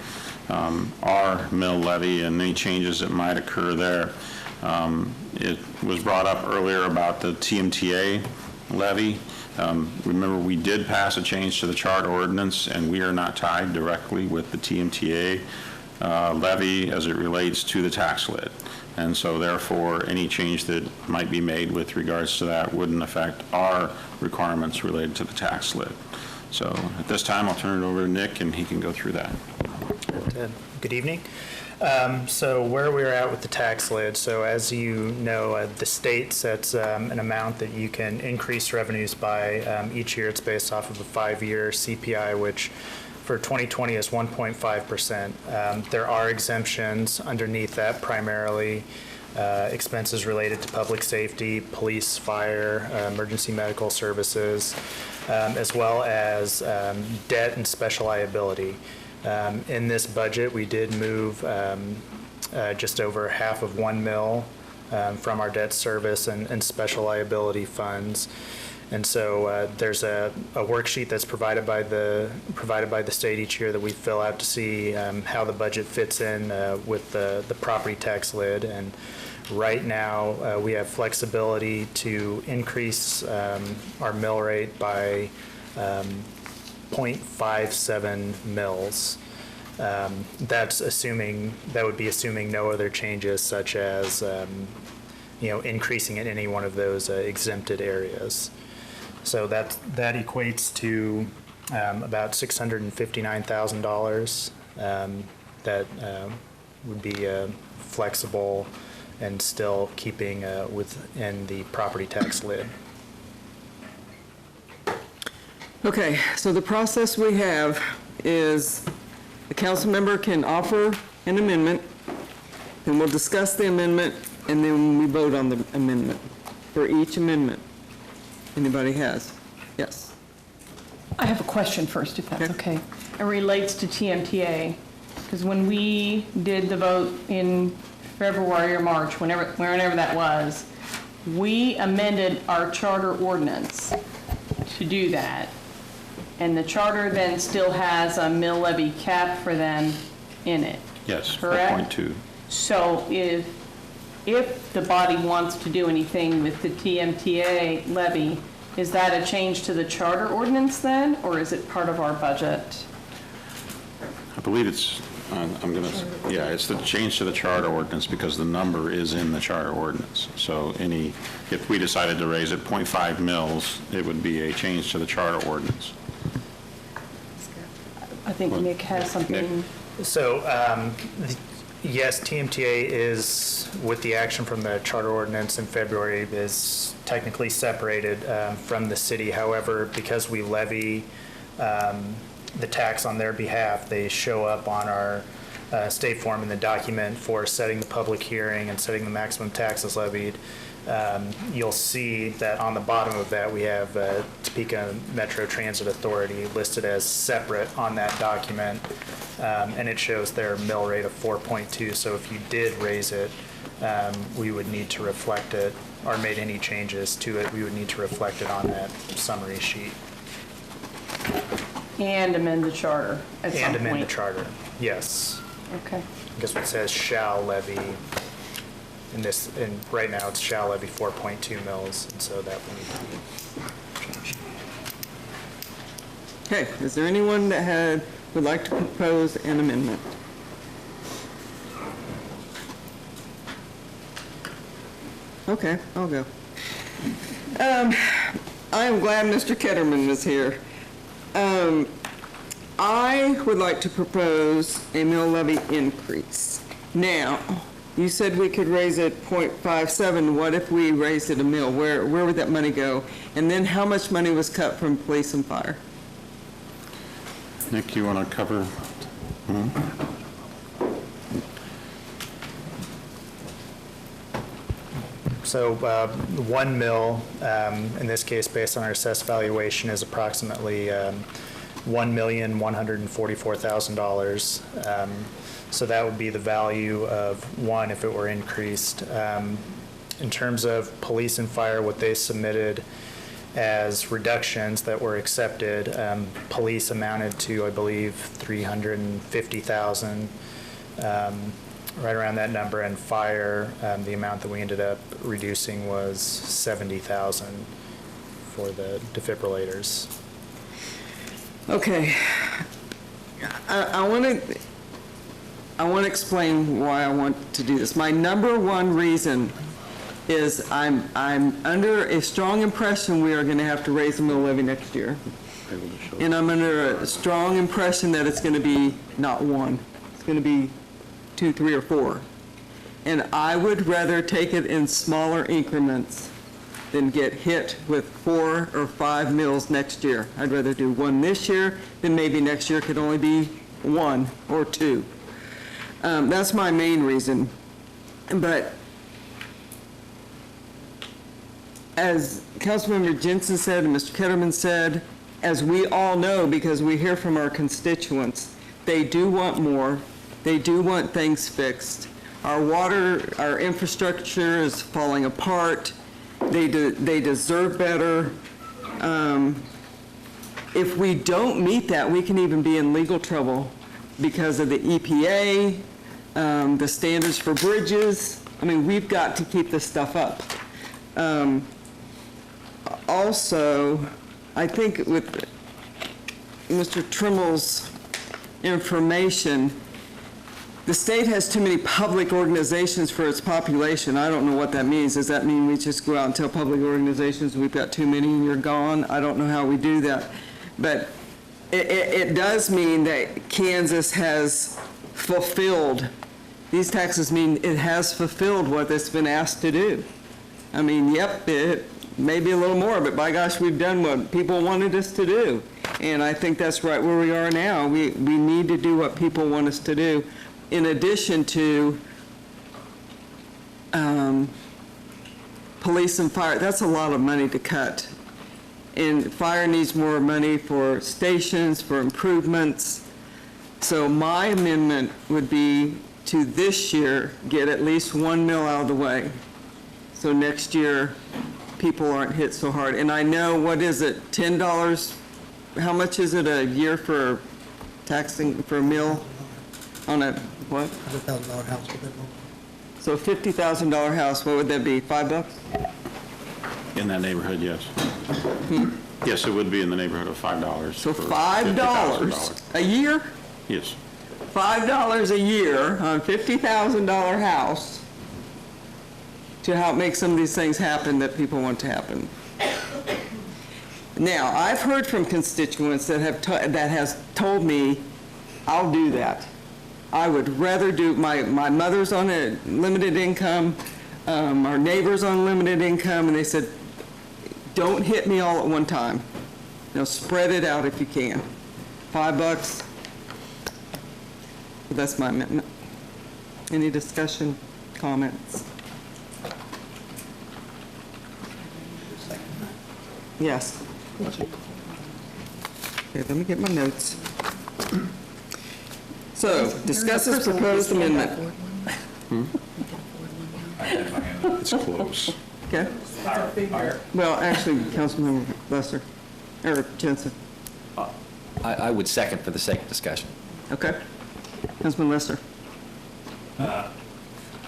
our mill levy and any changes that might occur there. It was brought up earlier about the TMTA levy. Remember, we did pass a change to the charter ordinance, and we are not tied directly with the TMTA levy as it relates to the tax lid. And so therefore, any change that might be made with regards to that wouldn't affect our requirements related to the tax lid. So at this time, I'll turn it over to Nick, and he can go through that. Good evening. So where we're at with the tax lid, so as you know, the state sets an amount that you can increase revenues by each year. It's based off of a 5-year CPI, which for 2020 is 1.5%. There are exemptions underneath that, primarily expenses related to public safety, police, fire, emergency medical services, as well as debt and special liability. In this budget, we did move just over half of $1 million from our debt service and special liability funds. And so there's a worksheet that's provided by the state each year that we fill out to see how the budget fits in with the property tax lid. And right now, we have flexibility to increase our mill rate by 0.57 mils. That would be assuming no other changes, such as increasing in any one of those exempted areas. So that equates to about $659,000 that would be flexible and still keeping within the property tax lid. Okay, so the process we have is the council member can offer an amendment, and we'll discuss the amendment, and then we vote on the amendment for each amendment. Anybody has? Yes. I have a question first, if that's okay. It relates to TMTA, because when we did the vote in February or March, whenever that was, we amended our charter ordinance to do that. And the charter then still has a mill levy cap for them in it. Yes, correct? 4.2. So if the body wants to do anything with the TMTA levy, is that a change to the charter ordinance then, or is it part of our budget? I believe it's, it's the change to the charter ordinance, because the number is in the charter ordinance. So if we decided to raise it 0.5 mils, it would be a change to the charter ordinance. I think Nick has something. So, yes, TMTA is, with the action from the charter ordinance in February, is technically separated from the city. However, because we levy the tax on their behalf, they show up on our state form in the document for setting the public hearing and setting the maximum taxes levied. You'll see that on the bottom of that, we have Topeka Metro Transit Authority listed as separate on that document, and it shows their mill rate of 4.2. So if you did raise it, we would need to reflect it, or made any changes to it, we would need to reflect it on that summary sheet. And amend the charter at some point. And amend the charter, yes. Okay. I guess it says shall levy. And right now it's shall levy 4.2 mils, and so that will need to be changed. Okay, is there anyone that had would like to propose an amendment? Okay, I'll go. I am glad Mr. Ketterman is here. I would like to propose a mill levy increase. Now, you said we could raise it 0.57. What if we raised it a mill? Where would that money go? And then how much money was cut from police and fire? Nick, you want to cover? So 1 mil, in this case, based on our assessed valuation, is approximately $1,144,000. So that would be the value of one if it were increased. In terms of police and fire, what they submitted as reductions that were accepted, police amounted to, I believe, $350,000. Right around that number, and fire, the amount that we ended up reducing was $70,000 for the defibrillators. Okay. I want to explain why I want to do this. My number one reason is I'm under a strong impression we are going to have to raise the mill levy next year. And I'm under a strong impression that it's going to be not one. It's going to be 2, 3, or 4. And I would rather take it in smaller increments than get hit with 4 or 5 mills next year. I'd rather do 1 this year, then maybe next year could only be 1 or 2. That's my main reason. But as Councilmember Jensen said and Mr. Ketterman said, as we all know, because we hear from our constituents, they do want more. They do want things fixed. Our water, our infrastructure is falling apart. They deserve better. If we don't meet that, we can even be in legal trouble because of the EPA, the standards for bridges. I mean, we've got to keep this stuff up. Also, I think with Mr. Trimel's information, the state has too many public organizations for its population. I don't know what that means. Does that mean we just go out and tell public organizations we've got too many and you're gone? I don't know how we do that. But it does mean that Kansas has fulfilled, these taxes mean it has fulfilled what it's been asked to do. I mean, yep, it may be a little more, but by gosh, we've done what people wanted us to do. And I think that's right where we are now. We need to do what people want us to do. In addition to police and fire, that's a lot of money to cut. And fire needs more money for stations, for improvements. So my amendment would be to this year get at least 1 mill out of the way. So next year, people aren't hit so hard. And I know, what is it, $10? How much is it a year for taxing for a mill on a what? $100,000 house with it. So $50,000 house, what would that be, $5? In that neighborhood, yes. Yes, it would be in the neighborhood of $5. So for $5 $50,000. a year? Yes. $5 a year on $50,000 house to help make some of these things happen that people want to happen. Now, I've heard from constituents that has told me, I'll do that. I would rather do, my mother's on a limited income, our neighbor's on limited income, and they said, don't hit me all at one time. You know, spread it out if you can. $5. That's my amendment. Any discussion, comments? Yes. Okay, let me get my notes. So, discuss this proposed amendment. It's close. Okay. Well, actually, Councilmember Lester, or Jensen. I would second for the sake of discussion. Okay. Councilman Lester.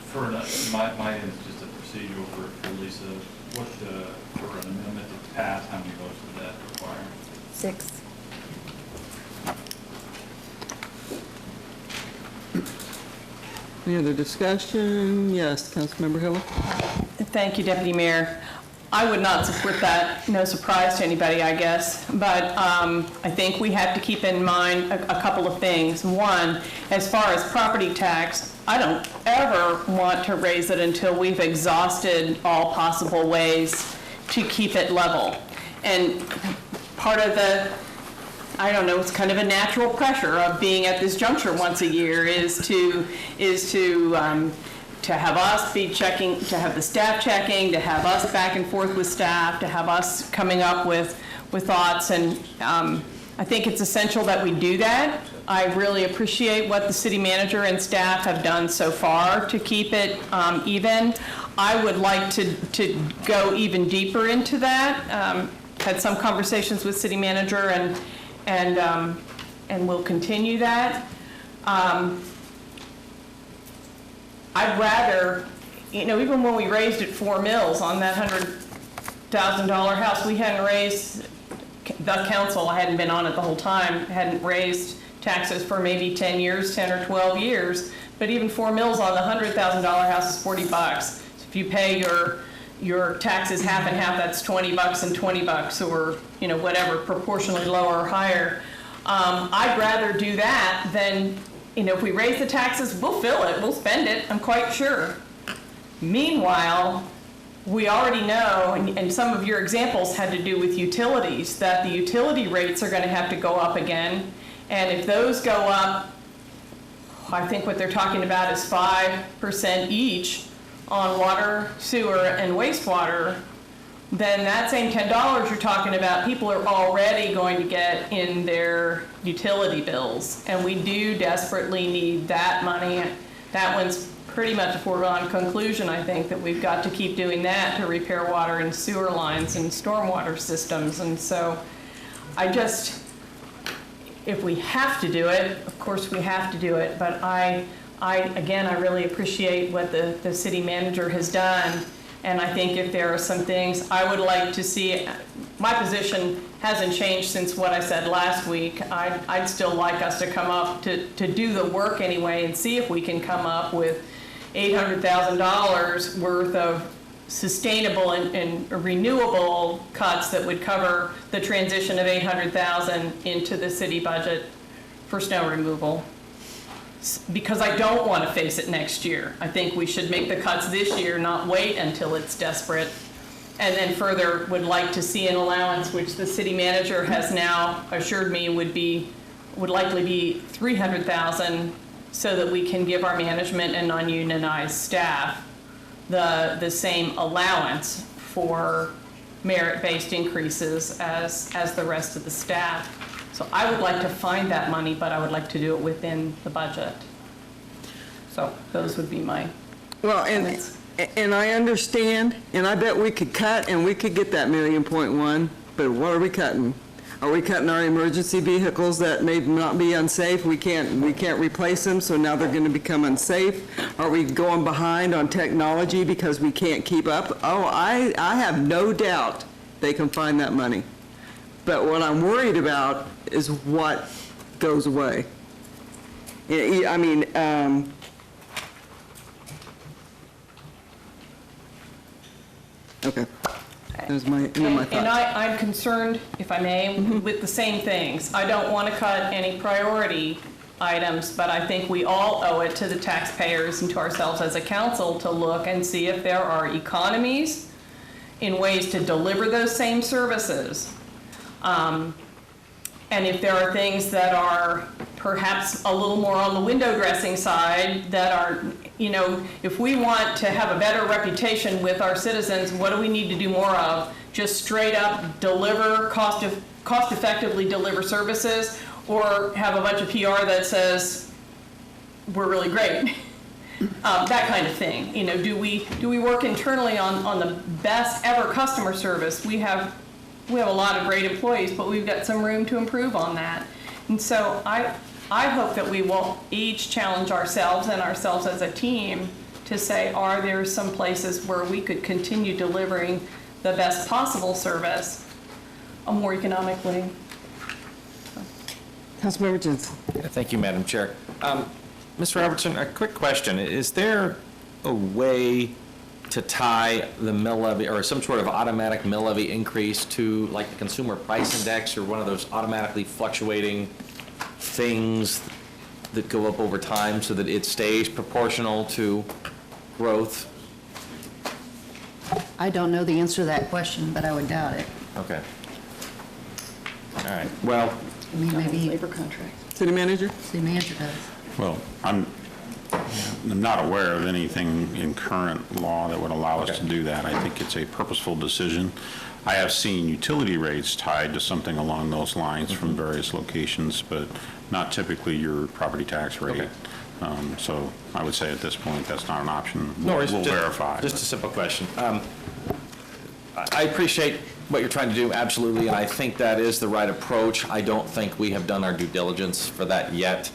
For my end, just a procedural for Lisa. What, for an amendment to pass, how many votes would that require? 6. Any other discussion? Yes, Councilmember Hiller? Thank you, Deputy Mayor. I would not support that, no surprise to anybody, I guess, but I think we have to keep in mind a couple of things. One, as far as property tax, I don't ever want to raise it until we've exhausted all possible ways to keep it level. And part of the, I don't know, it's kind of a natural pressure of being at this juncture once a year is to have us be checking, to have the staff checking, to have us back and forth with staff, to have us coming up with thoughts. And I think it's essential that we do that. I really appreciate what the city manager and staff have done so far to keep it even. I would like to go even deeper into that. Had some conversations with city manager and we'll continue that. I'd rather, even when we raised it 4 mills on that $100,000 house, we hadn't raised, the council, I hadn't been on it the whole time, hadn't raised taxes for maybe 10 years, 10 or 12 years. But even 4 mills on the $100,000 house is $40. So if you pay your taxes half and half, that's $20 and $20, or whatever, proportionally lower or higher. I'd rather do that than, if we raise the taxes, we'll fill it, we'll spend it, I'm quite sure. Meanwhile, we already know, and some of your examples had to do with utilities, that the utility rates are going to have to go up again. And if those go up, I think what they're talking about is 5% each on water, sewer, and wastewater, then that same $10 you're talking about, people are already going to get in their utility bills. And we do desperately need that money. That one's pretty much a foregone conclusion, I think, that we've got to keep doing that to repair water and sewer lines and stormwater systems. And so if we have to do it, of course we have to do it. But I really appreciate what the city manager has done. And I think if there are some things I would like to see, my position hasn't changed since what I said last week. I'd still like us to come up to do the work anyway and see if we can come up with $800,000 worth of sustainable and renewable cuts that would cover the transition of $800,000 into the city budget for snow removal. Because I don't want to face it next year. I think we should make the cuts this year, not wait until it's desperate. And then further, would like to see an allowance, which the city manager has now assured me would likely be $300,000, so that we can give our management and non-unionized staff the same allowance for merit-based increases as the rest of the staff. So I would like to find that money, but I would like to do it within the budget. So those would be my comments. And I understand, and I bet we could cut and we could get that $1.1 million, but what are we cutting? Are we cutting our emergency vehicles that may not be unsafe? We can't replace them, so now they're going to become unsafe. Are we going behind on technology because we can't keep up? Oh, I have no doubt they can find that money. But what I'm worried about is what goes away. I mean, okay. Those are my thoughts. And I'm concerned, if I may, with the same things. I don't want to cut any priority items, but I think we all owe it to the taxpayers and to ourselves as a council to look and see if there are economies in ways to deliver those same services. And if there are things that are perhaps a little more on the window dressing side that are, if we want to have a better reputation with our citizens, what do we need to do more of? Just straight up deliver, cost effectively deliver services, or have a bunch of PR that says, we're really great. That kind of thing. Do we work internally on the best ever customer service? We have a lot of great employees, but we've got some room to improve on that. And so I hope that we will each challenge ourselves and ourselves as a team to say, are there some places where we could continue delivering the best possible service more economically? Councilmember Jensen. Thank you, Madam Chair. Mr. Robertson, a quick question. Is there a way to tie the mill levy or some sort of automatic mill levy increase to like the consumer price index or one of those automatically fluctuating things that go up over time so that it stays proportional to growth? I don't know the answer to that question, but I would doubt it. Okay. All right. Well, I mean, maybe labor contract. City manager? City manager does. Well, I'm not aware of anything in current law that would allow us to do that. I think it's a purposeful decision. I have seen utility rates tied to something along those lines from various locations, but not typically your property tax rate. So I would say at this point, that's not an option. We'll verify. Just a simple question. I appreciate what you're trying to do, absolutely, and I think that is the right approach. I don't think we have done our due diligence for that yet.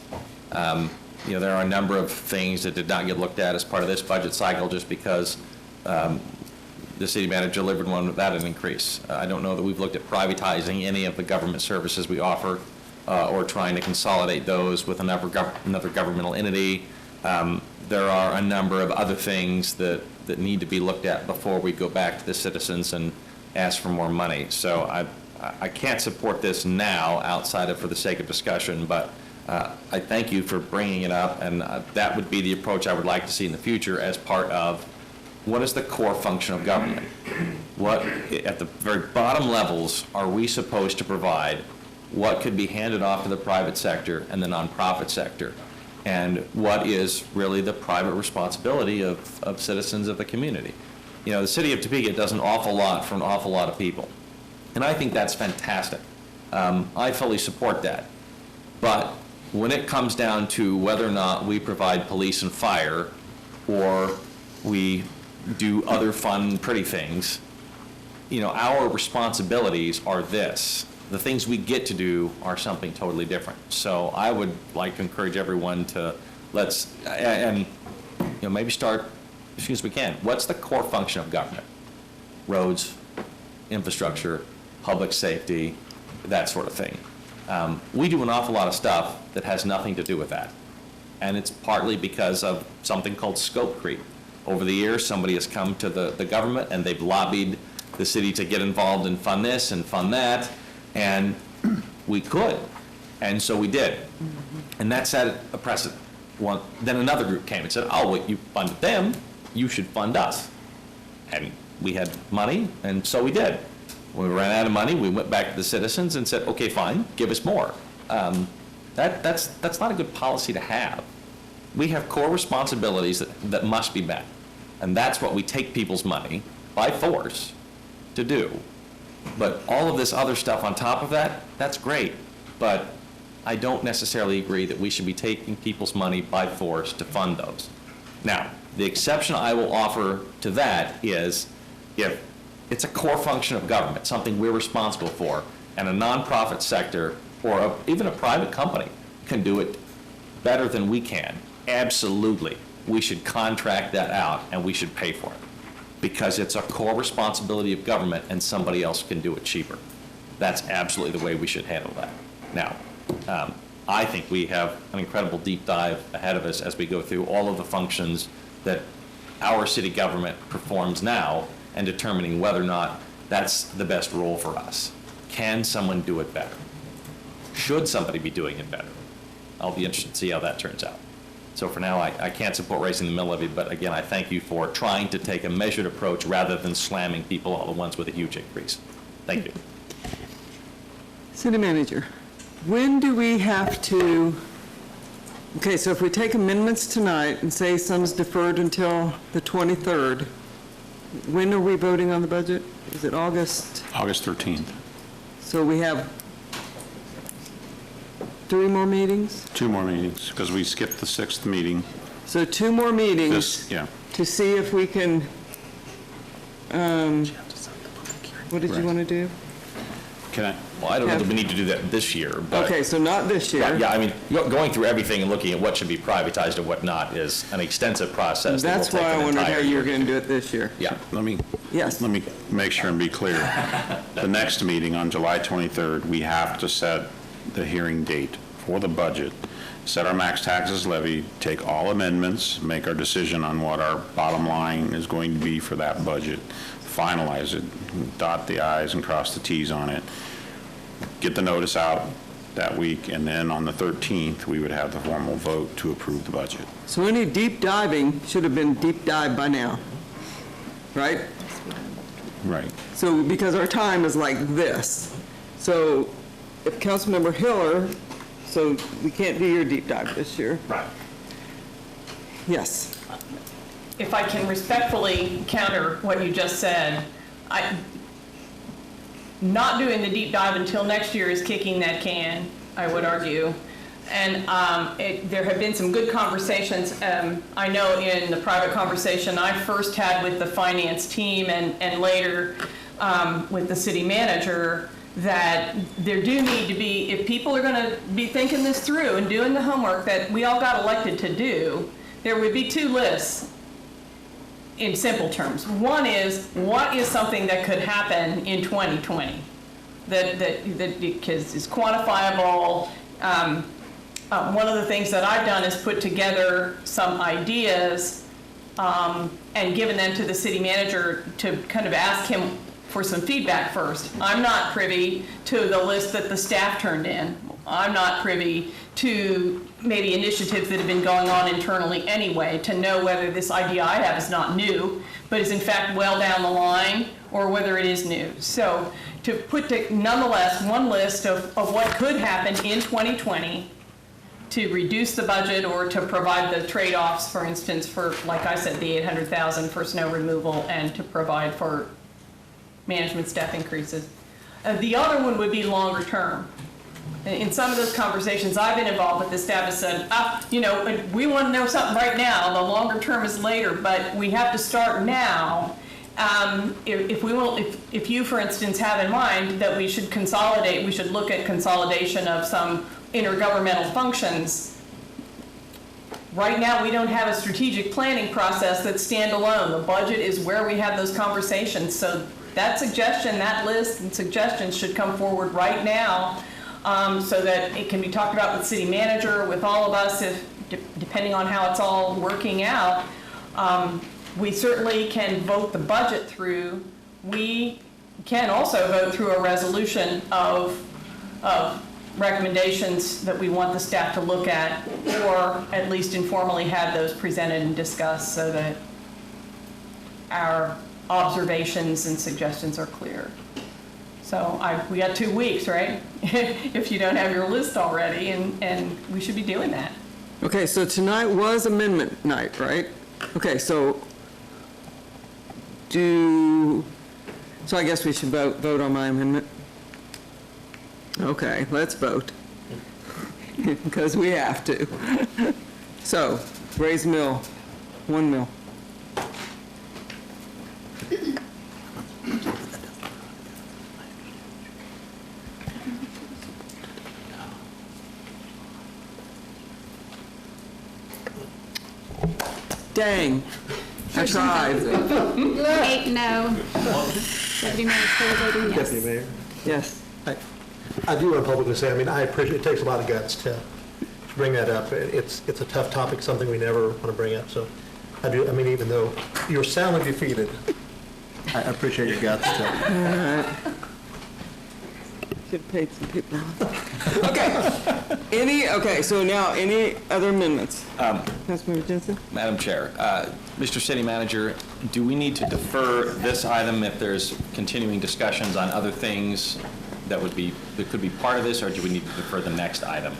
You know, there are a number of things that did not get looked at as part of this budget cycle just because the city manager delivered one without an increase. I don't know that we've looked at privatizing any of the government services we offer or trying to consolidate those with another governmental entity. There are a number of other things that need to be looked at before we go back to the citizens and ask for more money. So I can't support this now outside of for the sake of discussion, but I thank you for bringing it up, and that would be the approach I would like to see in the future as part of what is the core function of government? What, at the very bottom levels, are we supposed to provide? What could be handed off to the private sector and the nonprofit sector? And what is really the private responsibility of citizens of the community? You know, the city of Topeka does an awful lot for an awful lot of people. And I think that's fantastic. I fully support that. But when it comes down to whether or not we provide police and fire or we do other fun, pretty things, you know, our responsibilities are this. The things we get to do are something totally different. So I would like to encourage everyone to and you know, maybe start as soon as we can. What's the core function of government? Roads, infrastructure, public safety, that sort of thing. We do an awful lot of stuff that has nothing to do with that. And it's partly because of something called scope creep. Over the years, somebody has come to the government and they've lobbied the city to get involved and fund this and fund that, and we could. And so we did. And that set a precedent. Then another group came and said, oh, well, you funded them, you should fund us. And we had money, and so we did. When we ran out of money, we went back to the citizens and said, okay, fine, give us more. That's not a good policy to have. We have core responsibilities that must be met. And that's what we take people's money by force to do. But all of this other stuff on top of that, that's great. But I don't necessarily agree that we should be taking people's money by force to fund those. Now, the exception I will offer to that is if it's a core function of government, something we're responsible for, and a nonprofit sector or even a private company can do it better than we can, absolutely. We should contract that out and we should pay for it because it's a core responsibility of government and somebody else can do it cheaper. That's absolutely the way we should handle that. Now, I think we have an incredible deep dive ahead of us as we go through all of the functions that our city government performs now and determining whether or not that's the best role for us. Can someone do it better? Should somebody be doing it better? I'll be interested to see how that turns out. So for now, I can't support raising the mill levy, but again, I thank you for trying to take a measured approach rather than slamming people all at once with a huge increase. Thank you. City manager, when do we have to, okay, so if we take amendments tonight and say some's deferred until the 23rd, when are we voting on the budget? Is it August? August 13th. So we have 3 more meetings? 2 more meetings, because we skipped the 6th meeting. So 2 more meetings Yeah. to see if we can, what did you want to do? Can I? Well, I don't know that we need to do that this year, but. Okay, so not this year. Yeah, I mean, going through everything and looking at what should be privatized and what not is an extensive process. That's why I wondered how you were going to do it this year. Yeah. Let me make sure and be clear. The next meeting on July 23rd, we have to set the hearing date for the budget, set our max taxes levy, take all amendments, make our decision on what our bottom line is going to be for that budget, finalize it, dot the i's and cross the t's on it, get the notice out that week, and then on the 13th, we would have the formal vote to approve the budget. So any deep diving should have been deep dived by now, right? Right. So, because our time is like this. So if Councilmember Hiller, so we can't do your deep dive this year. Right. Yes. If I can respectfully counter what you just said, not doing the deep dive until next year is kicking that can, I would argue. And there have been some good conversations. I know in the private conversation I first had with the finance team and later with the city manager, that there do need to be, if people are going to be thinking this through and doing the homework that we all got elected to do, there would be two lists in simple terms. One is, what is something that could happen in 2020 that is quantifiable? One of the things that I've done is put together some ideas and given them to the city manager to kind of ask him for some feedback first. I'm not privy to the list that the staff turned in. I'm not privy to maybe initiatives that have been going on internally anyway to know whether this idea I have is not new, but is in fact well down the line, or whether it is new. So to put nonetheless one list of what could happen in 2020 to reduce the budget or to provide the trade-offs, for instance, for, like I said, the $800,000 for snow removal and to provide for management staff increases. The other one would be longer term. In some of those conversations I've been involved with, the staff has said, we want to know something right now, the longer term is later, but we have to start now. If you, for instance, have in mind that we should consolidate, we should look at consolidation of some intergovernmental functions. Right now, we don't have a strategic planning process that's standalone. The budget is where we have those conversations. So that suggestion, that list and suggestions should come forward right now so that it can be talked about with city manager, with all of us, depending on how it's all working out. We certainly can vote the budget through. We can also vote through a resolution of recommendations that we want the staff to look at, or at least informally have those presented and discussed so that our observations and suggestions are clear. So we got 2 weeks, right? If you don't have your list already, and we should be doing that. Okay, so tonight was amendment night, right? Okay, so I guess we should vote on my amendment. Okay, let's vote, because we have to. So, raise mill, 1 mill. Dang, I tried. 8 no. Deputy Mayor Taylor voting yes. Deputy Mayor. Yes. I do want to publicly say, I appreciate, it takes a lot of guts to bring that up. It's a tough topic, something we never want to bring up, so I do, even though you're soundly defeated, I appreciate your guts. Should have paid some people. Okay, so now, any other amendments? Councilmember Jensen? Madam Chair, Mr. City Manager, do we need to defer this item if there's continuing discussions on other things that could be part of this, or do we need to defer the next item?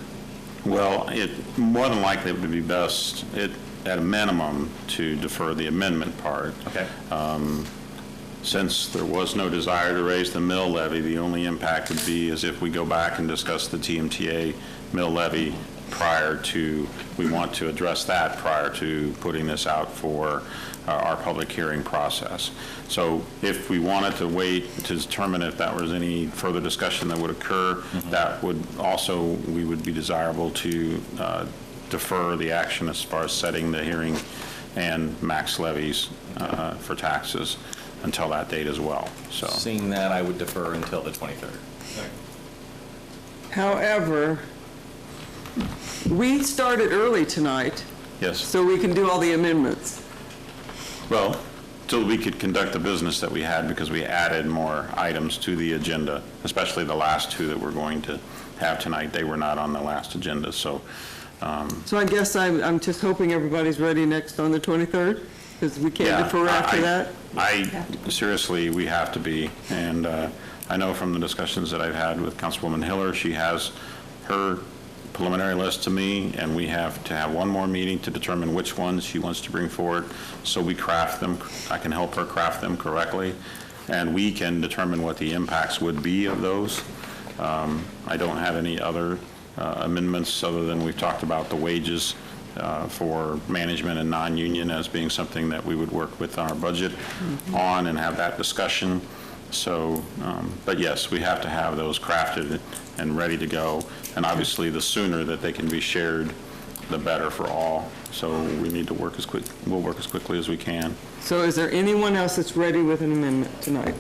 Well, more than likely it would be best, at a minimum, to defer the amendment part. Okay. Since there was no desire to raise the mill levy, the only impact would be as if we go back and discuss the TMTA mill levy we want to address that prior to putting this out for our public hearing process. So if we wanted to wait to determine if that was any further discussion that would occur, that would also, we would be desirable to defer the action as far as setting the hearing and max levies for taxes until that date as well. So, seeing that, I would defer until the 23rd. However, We started early tonight, Yes. so we can do all the amendments. Well, till we could conduct the business that we had because we added more items to the agenda, especially the last two that we're going to have tonight. They were not on the last agenda, so. So I guess I'm just hoping everybody's ready next on the 23rd, because we can't defer after that. Seriously, we have to be, and I know from the discussions that I've had with Councilwoman Hiller, she has her preliminary list to me, and we have to have one more meeting to determine which ones she wants to bring forward, so we craft them, I can help her craft them correctly, and we can determine what the impacts would be of those. I don't have any other amendments other than we've talked about the wages for management and non-union as being something that we would work with our budget on and have that discussion. So, but yes, we have to have those crafted and ready to go. And obviously, the sooner that they can be shared, the better for all. So we need to work we'll work as quickly as we can. So is there anyone else that's ready with an amendment tonight?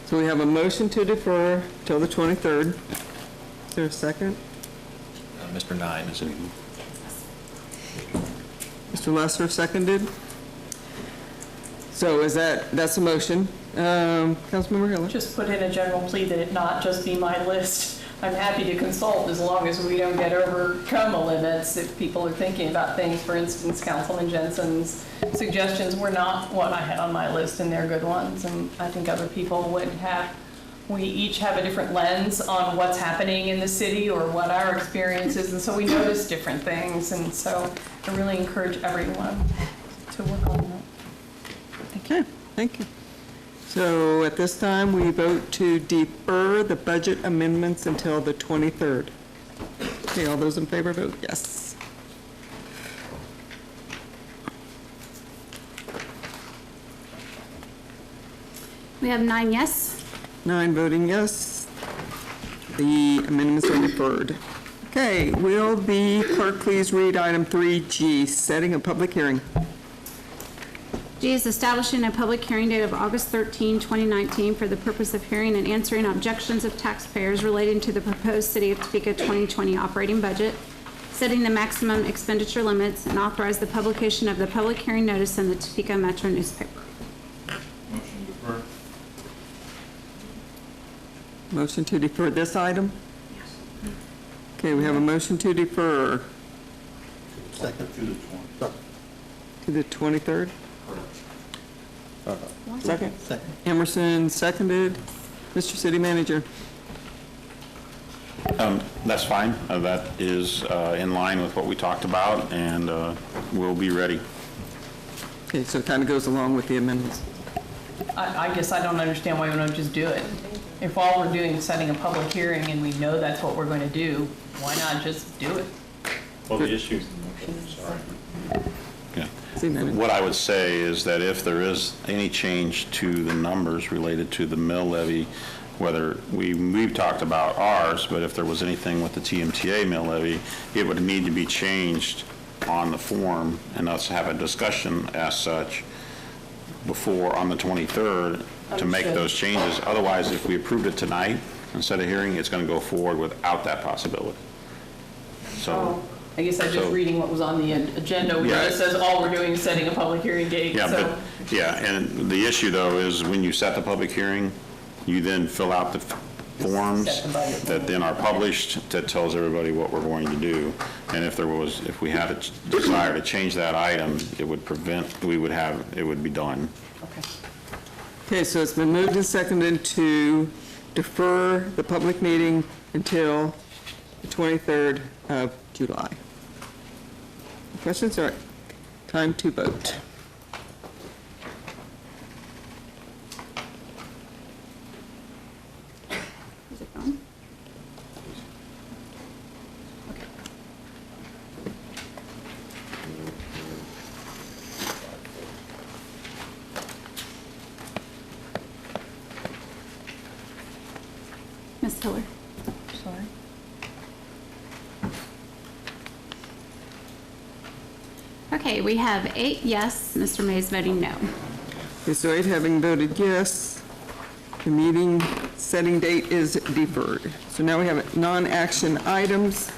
So we have a motion to defer till the 23rd. Is there a second? Mr. Nye. Mr. Lesser seconded. So that's a motion. Councilmember Hiller? Just put in a general plea that it not just be my list. I'm happy to consult as long as we don't get overcome the limits. If people are thinking about things, for instance, Councilman Jensen's suggestions were not what I had on my list, and they're good ones. And I think other people would have. We each have a different lens on what's happening in the city or what our experience is, and so we notice different things. And so I really encourage everyone to work on that. Okay, thank you. So at this time, we vote to defer the budget amendments until the 23rd. Okay, all those in favor vote yes. We have 9 yes. 9 voting yes. The amendments are deferred. Okay, will the clerk please read item 3G, setting a public hearing? G is establishing a public hearing date of August 13, 2019 for the purpose of hearing and answering objections of taxpayers relating to the proposed City of Topeka 2020 operating budget, setting the maximum expenditure limits, and authorize the publication of the public hearing notice in the Topeka Metro newspaper. Motion deferred. Motion to defer this item? Yes. Okay, we have a motion to defer. Second. To the 23rd? Second? Second. Emerson seconded. Mr. City Manager? That's fine. That is in line with what we talked about, and we'll be ready. Okay, so it kind of goes along with the amendments. I guess I don't understand why we don't just do it. If all we're doing is setting a public hearing and we know that's what we're going to do, why not just do it? Well, the issue, sorry. Yeah. What I would say is that if there is any change to the numbers related to the mill levy, whether we've talked about ours, but if there was anything with the TMTA mill levy, it would need to be changed on the form and us have a discussion as such before on the 23rd to make those changes. Otherwise, if we approved it tonight instead of hearing, it's going to go forward without that possibility. So. I guess I'm just reading what was on the agenda, where it says all we're doing is setting a public hearing date. Yeah, So but, yeah, and the issue though is when you set the public hearing, you then fill out the forms that then are published that tells everybody what we're going to do. And if we had a desire to change that item, it would it would be done. Okay, so it's been moved and seconded to defer the public meeting until the 23rd of July. Questions? All right. Time to vote. Is it gone? Ms. Hiller? sorry. Okay, we have 8 yes, Mr. Mays voting no. Okay, so 8 having voted yes, the meeting setting date is deferred. So now we have non-action items.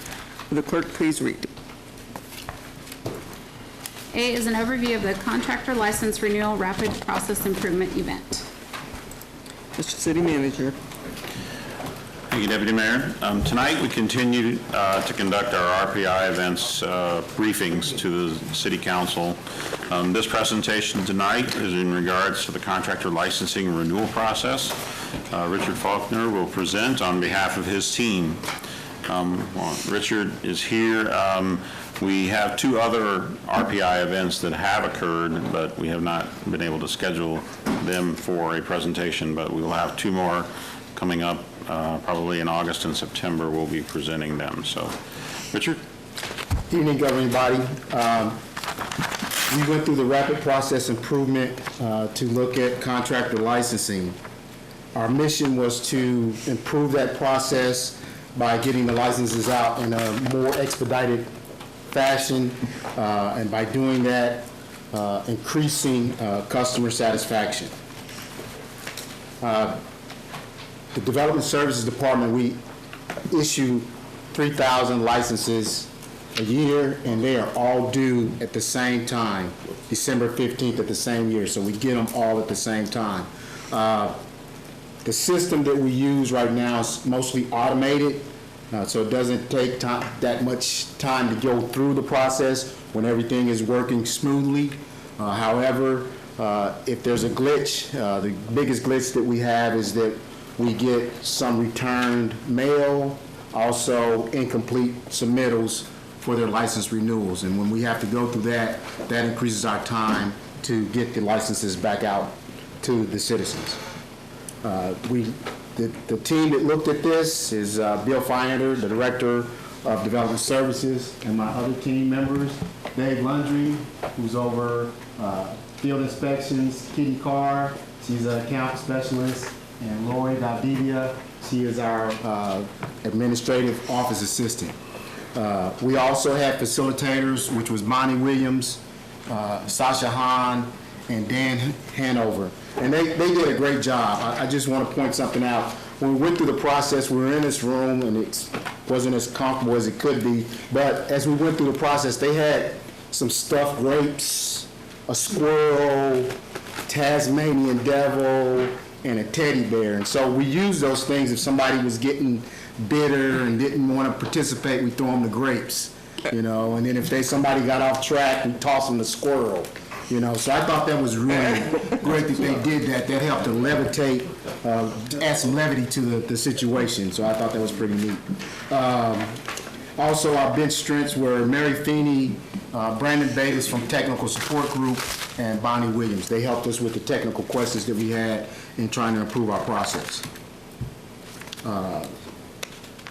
Will the clerk please read? A is an overview of the contractor license renewal rapid process improvement event. Mr. City Manager. Thank you, Deputy Mayor. Tonight, we continue to conduct our RPI events briefings to the City Council. This presentation tonight is in regards to the contractor licensing renewal process. Richard Faulkner will present on behalf of his team. While Richard is here, we have two other RPI events that have occurred, but we have not been able to schedule them for a presentation, but we will have two more coming up probably in August and September. We'll be presenting them. So, Richard? Evening, governing body. We went through the rapid process improvement to look at contractor licensing. Our mission was to improve that process by getting the licenses out in a more expedited fashion, and by doing that, increasing customer satisfaction. The Development Services Department, we issue 3,000 licenses a year, and they are all due at the same time, December 15th of the same year, so we get them all at the same time. The system that we use right now is mostly automated, so it doesn't take that much time to go through the process when everything is working smoothly. However, if there's a glitch, the biggest glitch that we have is that we get some returned mail, also incomplete submittals for their license renewals. And when we have to go through that, that increases our time to get the licenses back out to the citizens. The team that looked at this is Bill Feineder, the Director of Development Services, and my other team members, Dave Lundry, who's over field inspections, Kitty Carr, she's an account specialist, and Lori Valdivia, she is our administrative office assistant. We also had facilitators, which was Bonnie Williams, Sasha Hahn, and Dan Hanover. And they did a great job. I just want to point something out. When we went through the process, we were in this room, and it wasn't as comfortable as it could be. But as we went through the process, they had some stuffed grapes, a squirrel, Tasmanian devil, and a teddy bear. And so we used those things. If somebody was getting bitter and didn't want to participate, we throw them the grapes, you know. And then if somebody got off track, we toss them the squirrel, you know. So I thought that was really great that they did that. That helped to levitate, add some levity to the situation. So I thought that was pretty neat. Also, our bench strengths were Mary Feeney, Brandon Davis from Technical Support Group, and Bonnie Williams. They helped us with the technical questions that we had in trying to improve our process.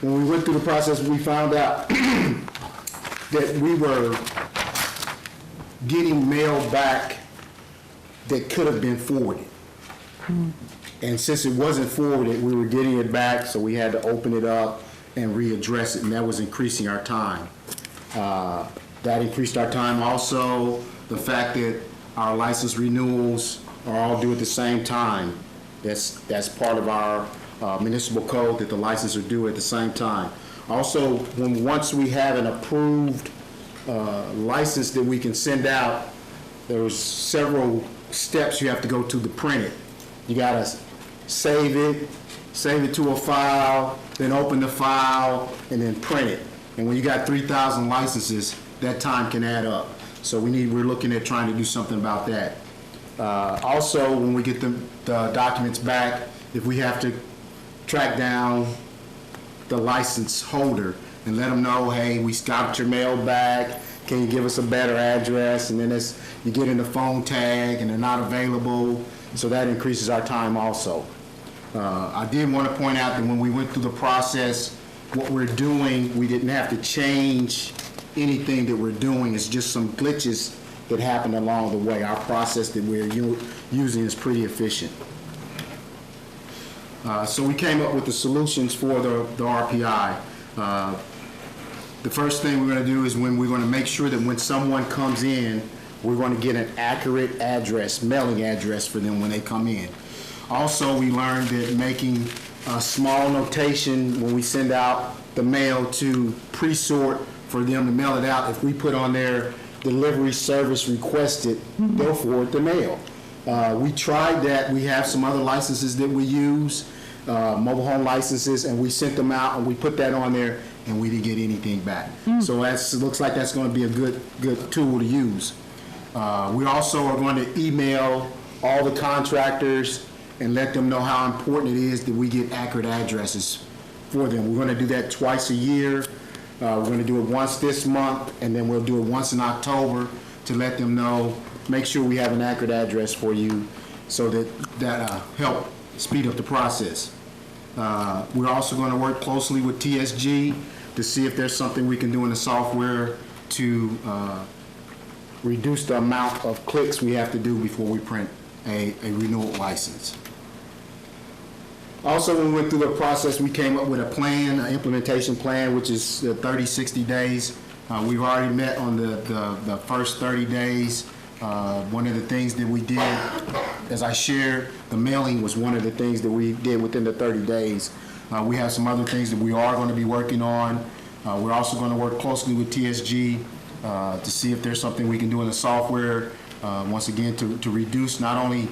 When we went through the process, we found out that we were getting mail back that could have been forwarded. And since it wasn't forwarded, we were getting it back, so we had to open it up and readdress it, and that was increasing our time. That increased our time. Also, the fact that our license renewals are all due at the same time. That's part of our municipal code, that the licenses are due at the same time. Also, once we have an approved license that we can send out, there's several steps you have to go to print it. You gotta save it to a file, then open the file, and then print it. And when you got 3,000 licenses, that time can add up. So we're looking at trying to do something about that. Also, when we get the documents back, if we have to track down the license holder and let them know, hey, we got your mail back, can you give us a better address? And then you get in the phone tag and they're not available, so that increases our time also. I did want to point out that when we went through the process, what we're doing, we didn't have to change anything that we're doing. It's just some glitches that happened along the way. Our process that we're using is pretty efficient. So we came up with the solutions for the RPI. The first thing we're going to do is we're going to make sure that when someone comes in, we're going to get an accurate address, mailing address for them when they come in. Also, we learned that making a small notation when we send out the mail to pre-sort for them to mail it out. If we put on there delivery service requested, they'll forward the mail. We tried that. We have some other licenses that we use, mobile home licenses, and we sent them out and we put that on there and we didn't get anything back. So it looks like that's going to be a good tool to use. We also are going to email all the contractors and let them know how important it is that we get accurate addresses for them. We're going to do that twice a year. We're going to do it once this month, and then we'll do it once in October to let them know, make sure we have an accurate address for you so that help speed up the process. We're also going to work closely with TSG to see if there's something we can do in the software to reduce the amount of clicks we have to do before we print a renewal license. Also, when we went through the process, we came up with a plan, an implementation plan, which is 30, 60 days. We've already met on the first 30 days. One of the things that we did, as I shared, the mailing was one of the things that we did within the 30 days. We have some other things that we are going to be working on. We're also going to work closely with TSG to see if there's something we can do in the software, once again, to reduce not only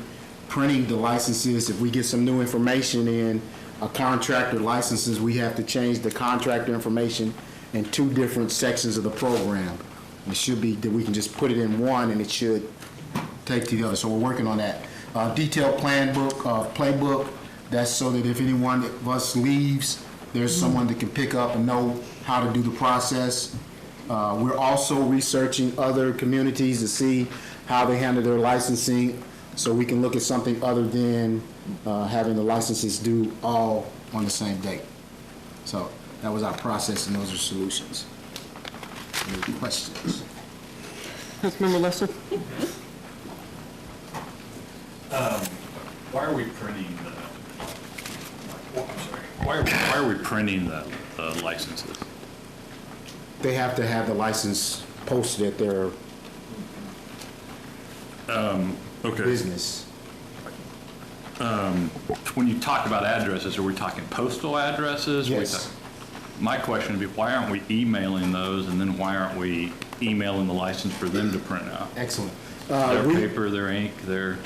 printing the licenses. If we get some new information in a contractor licenses, we have to change the contractor information in 2 different sections of the program. It should be that we can just put it in one and it should take to the other. So we're working on that. Detailed plan book, playbook, that's so that if anyone of us leaves, there's someone that can pick up and know how to do the process. We're also researching other communities to see how they handle their licensing, so we can look at something other than having the licenses due all on the same date. So that was our process, and those are solutions. Any questions? Councilmember Lester? Why are we printing why are we printing the licenses? They have to have the license posted at their business. When you talk about addresses, are we talking postal addresses? Yes. My question would be, why aren't we emailing those, and then why aren't we emailing the license for them to print out? Excellent. Their paper, their ink, their...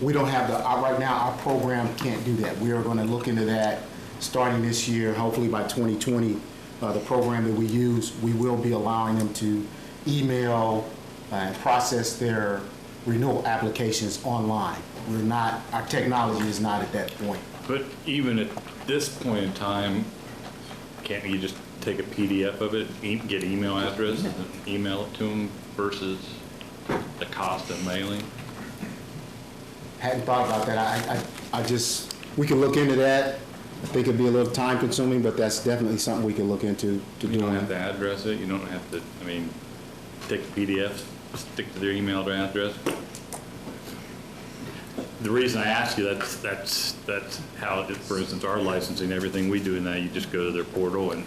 We don't have right now, our program can't do that. We are going to look into that starting this year, hopefully by 2020. The program that we use, we will be allowing them to email and process their renewal applications online. Our technology is not at that point. But even at this point in time, can't you just take a PDF of it, get email address, and email it to them versus the cost of mailing? Hadn't thought about that. We can look into that. I think it'd be a little time consuming, but that's definitely something we can look into. You don't have to address it, you don't have to, take a PDF, stick to their email address. The reason I ask you, that's how, for instance, our licensing, everything we do in that, you just go to their portal, and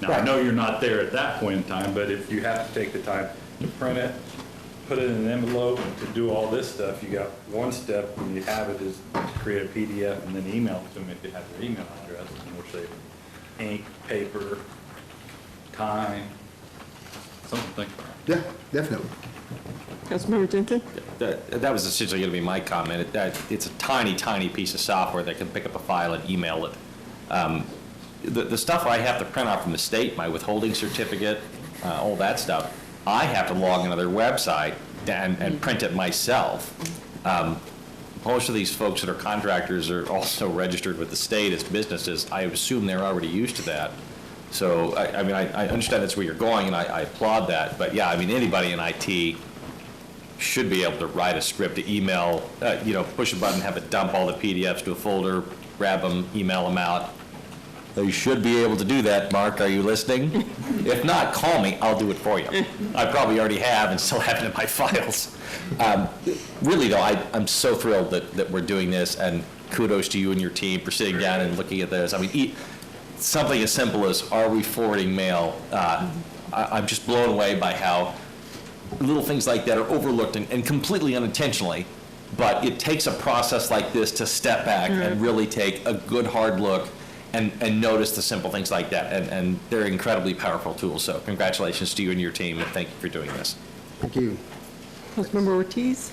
now I know you're not there at that point in time, but if you have to take the time to print it, put it in an envelope, and to do all this stuff, you got one step when you have it is to create a PDF and then email it to them if you have their email address, in which they ink, paper, time, something to think about. Yeah, definitely. Councilmember Jenkins? That was essentially going to be my comment. It's a tiny, tiny piece of software that can pick up a file and email it. The stuff I have to print out from the state, my withholding certificate, all that stuff, I have to log into their website and print it myself. Most of these folks that are contractors are also registered with the state as businesses. I assume they're already used to that. So, I understand that's where you're going, and I applaud that. But yeah, anybody in IT should be able to write a script to email, push a button, have it dump all the PDFs to a folder, grab them, email them out. You should be able to do that. Mark, are you listening? If not, call me. I'll do it for you. I probably already have and still have it in my files. Really, though, I'm so thrilled that we're doing this, and kudos to you and your team for sitting down and looking at this. Something as simple as, are we forwarding mail? I'm just blown away by how little things like that are overlooked and completely unintentionally, but it takes a process like this to step back and really take a good hard look and notice the simple things like that. And they're incredibly powerful tools. So congratulations to you and your team, and thank you for doing this. Thank you. Councilmember Ortiz?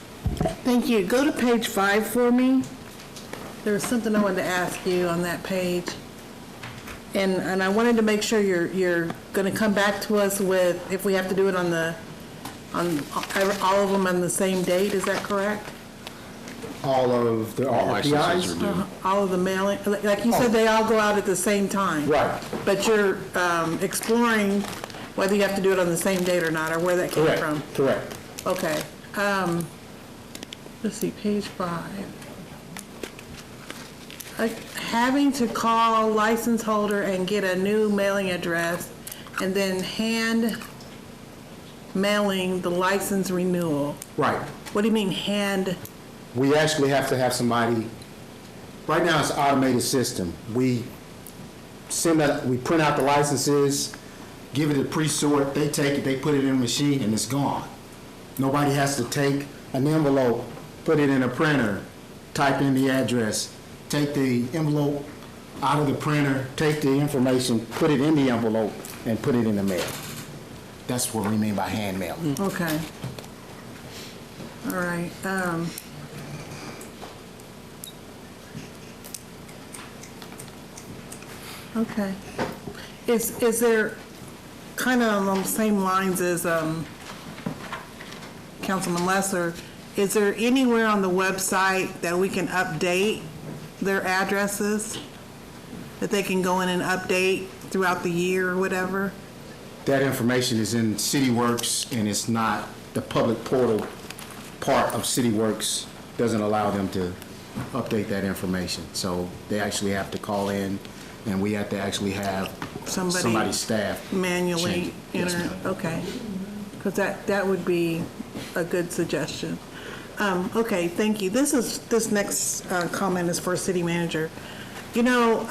Thank you. Go to page 5 for me. There was something I wanted to ask you on that page. And I wanted to make sure you're going to come back to us with, if we have to do it on all of them on the same date, is that correct? All of the RFPIs? All of the mailing, like you said, they all go out at the same time. Right. But you're exploring whether you have to do it on the same date or not, or where that came Correct. from. Correct. Okay. Let's see, page 5. Having to call license holder and get a new mailing address and then hand mailing the license renewal. Right. What do you mean hand? We actually have to have somebody, right now it's an automated system. We print out the licenses, give it a pre-sort, they take it, they put it in a machine, and it's gone. Nobody has to take an envelope, put it in a printer, type in the address, take the envelope out of the printer, take the information, put it in the envelope, and put it in the mail. That's what we mean by hand mail. Okay. All right. Okay. Is there, kind of on the same lines as Councilman Lesser, is there anywhere on the website that we can update their addresses? That they can go in and update throughout the year or whatever? That information is in CityWorks, and it's not, the public portal part of CityWorks doesn't allow them to update that information. So they actually have to call in, and we have to actually have somebody's staff manually change it. Yes, enter. ma'am. Okay. Because that would be a good suggestion. Okay, thank you. This next comment is for city manager. You know,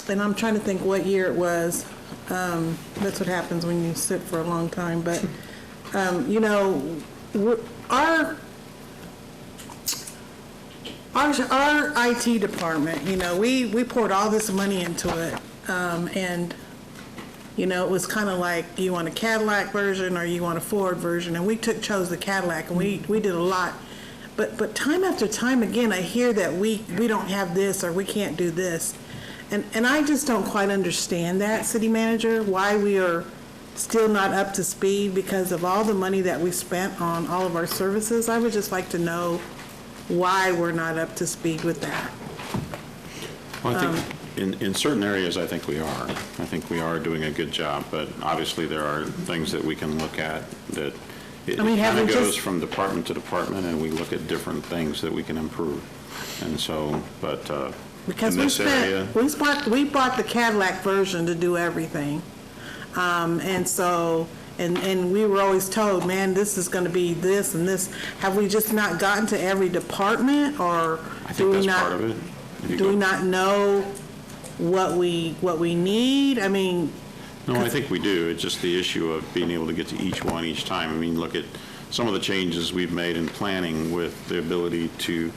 and I'm trying to think what year it was. That's what happens when you sit for a long time. But, you know, our IT department, you know, we poured all this money into it. And, you know, it was kind of like, do you want a Cadillac version or you want a Ford version? And we chose the Cadillac, and we did a lot. But time after time again, I hear that we don't have this or we can't do this. And I just don't quite understand that, city manager, why we are still not up to speed because of all the money that we spent on all of our services. I would just like to know why we're not up to speed with that. Well, I think in certain areas, I think we are. I think we are doing a good job, but obviously there are things that we can look at that it kind of goes from department to department, and we look at different things that we can improve. And so, but because in this area, we bought the Cadillac version to do everything, and so and we were always told, man, this is going to be this and this. Have we just not gotten to every department, or I think that's part of it. Do we not know what we need? I mean. No, I think we do. It's just the issue of being able to get to each one each time. I mean, look at some of the changes we've made in planning with the ability to,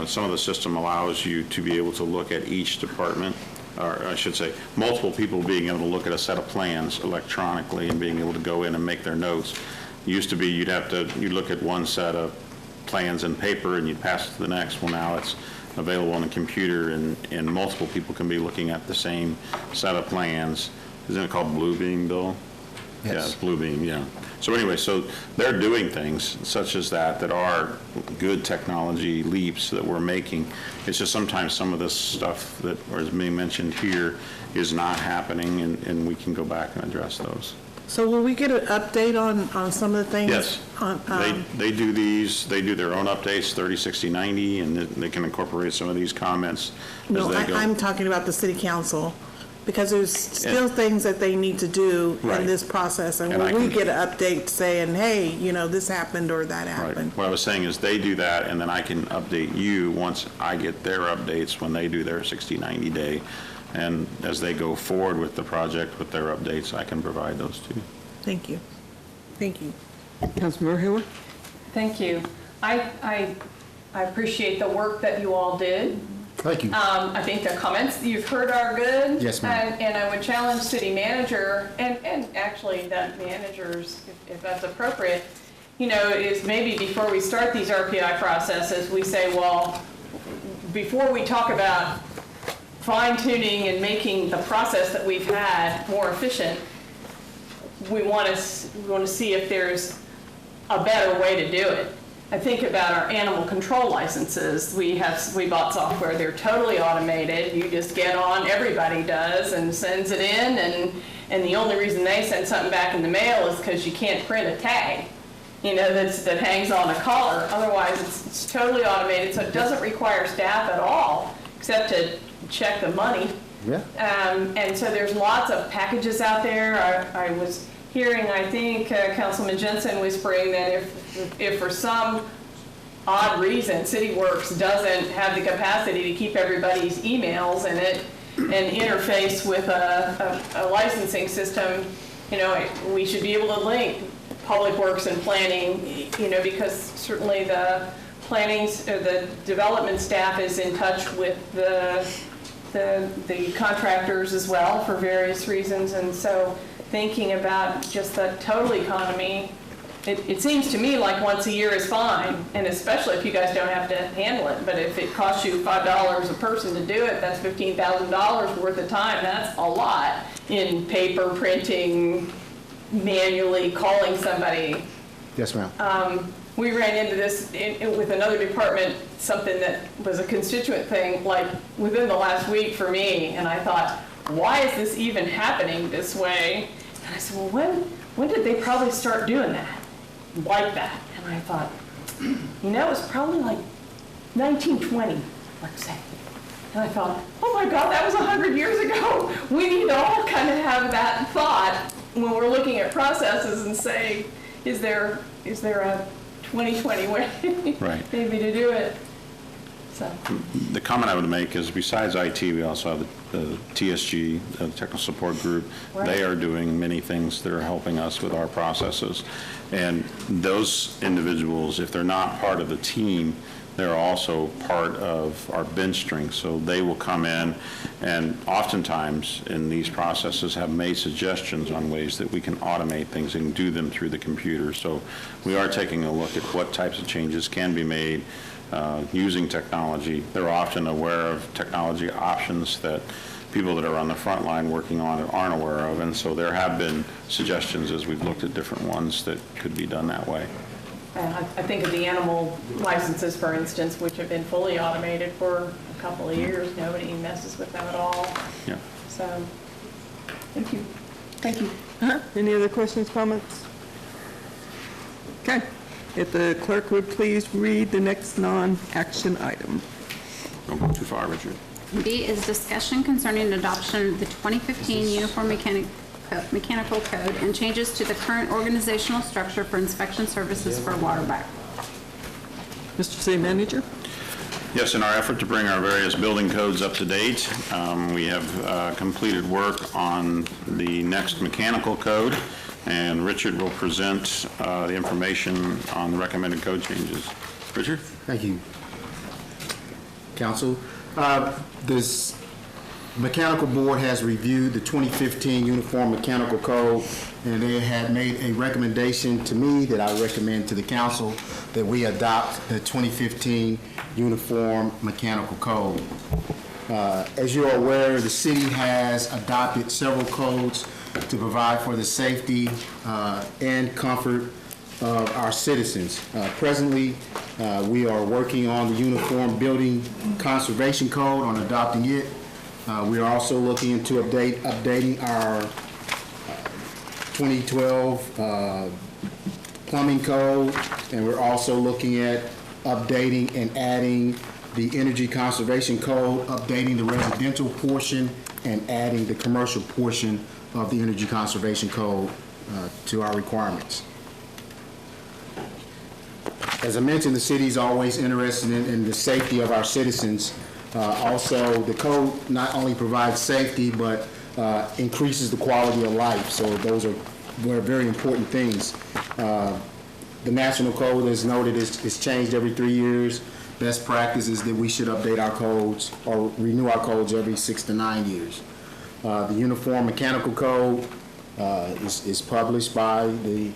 some of the system allows you to be able to look at each department, or I should say, multiple people being able to look at a set of plans electronically and being able to go in and make their notes. It used to be you'd look at one set of plans in paper and you'd pass it to the next. Well, now it's available on the computer, and multiple people can be looking at the same set of plans. Isn't it called Bluebeam, Bill? Yes. Yeah, Bluebeam, yeah. So anyway, so they're doing things such as that are good technology leaps that we're making. It's just sometimes some of this stuff that is being mentioned here is not happening, and we can go back and address those. So will we get an update on some of the things? Yes. They do these, they do their own updates, 30, 60, 90, and they can incorporate some of these comments as they go. I'm talking about the city council, because there's still things that they need to do in this process. And when we get an update saying, hey, you know, this happened or that happened. Right. What I was saying is they do that, and then I can update you once I get their updates when they do their 60, 90 day. And as they go forward with the project with their updates, I can provide those too. Thank you. Thank you. Councilmember Hewitt? Thank you. I appreciate the work that you all did Thank you. I think the comments that you've heard are good. Yes, ma'am. And I would challenge city manager, and actually the managers, if that's appropriate, is maybe before we start these RPI processes, we say, well, before we talk about fine tuning and making the process that we've had more efficient, we want to see if there's a better way to do it. I think about our animal control licenses. We bought software, they're totally automated. You just get on, everybody does, and sends it in, and the only reason they send something back in the mail is because you can't print a tag, that hangs on a collar. Otherwise, it's totally automated, so it doesn't require staff at all, except to check the money. Yeah. And so there's lots of packages out there. I was hearing, I think, Councilman Jensen whispering that if for some odd reason CityWorks doesn't have the capacity to keep everybody's emails and interface with a licensing system, we should be able to link Public Works and planning, because certainly the the development staff is in touch with the contractors as well for various reasons, and so thinking about just the total economy, it seems to me like once a year is fine, and especially if you guys don't have to handle it. But if it costs you $5 a person to do it, that's $15,000 worth of time. That's a lot in paper, printing, manually calling somebody. Yes, ma'am. We ran into this with another department, something that was a constituent thing, like within the last week for me, and I thought, why is this even happening this way? And I said, well, when did they probably start doing that, like that? And I thought, it was probably like 1920, let's say. And I thought, oh my God, that was 100 years ago. We need to all kind of have that thought when we're looking at processes and say, is there a 2020 way Right. maybe to do it? So. The comment I would make is besides IT, we also have the TSG, the Technical Support Group. Right. They are doing many things that are helping us with our processes. And those individuals, if they're not part of the team, they're also part of our bench strength. So they will come in and oftentimes in these processes have made suggestions on ways that we can automate things and do them through the computer. So we are taking a look at what types of changes can be made using technology. They're often aware of technology options that people that are on the front line working on it aren't aware of, and so there have been suggestions as we've looked at different ones that could be done that way. I think of the animal licenses, for instance, which have been fully automated for a couple of years. Nobody messes with them at all. Yeah. So, thank you. Thank you. Any other questions, comments? Okay. If the clerk would please read the next non-action item. Don't go too far, Richard. B is discussion concerning adoption of the 2015 Uniform Mechanical Code and changes to the current organizational structure for inspection services for water back. Mr. City Manager? Yes, in our effort to bring our various building codes up to date, we have completed work on the next mechanical code, and Richard will present the information on the recommended code changes. Richard? Thank you. Council, this Mechanical Board has reviewed the 2015 Uniform Mechanical Code, and they had made a recommendation to me that I recommend to the council that we adopt the 2015 Uniform Mechanical Code. As you're aware, the city has adopted several codes to provide for the safety and comfort of our citizens. Presently, we are working on the Uniform Building Conservation Code, on adopting it. We are also looking into updating our 2012 plumbing code, and we're also looking at updating and adding the energy conservation code, updating the residential portion, and adding the commercial portion of the energy conservation code to our requirements. As I mentioned, the city is always interested in the safety of our citizens. Also, the code not only provides safety, but increases the quality of life. So those are very important things. The national code, as noted, is changed every 3 years. best practice is that we should update our codes or renew our codes every 6 to 9 years. The Uniform Mechanical Code is published by the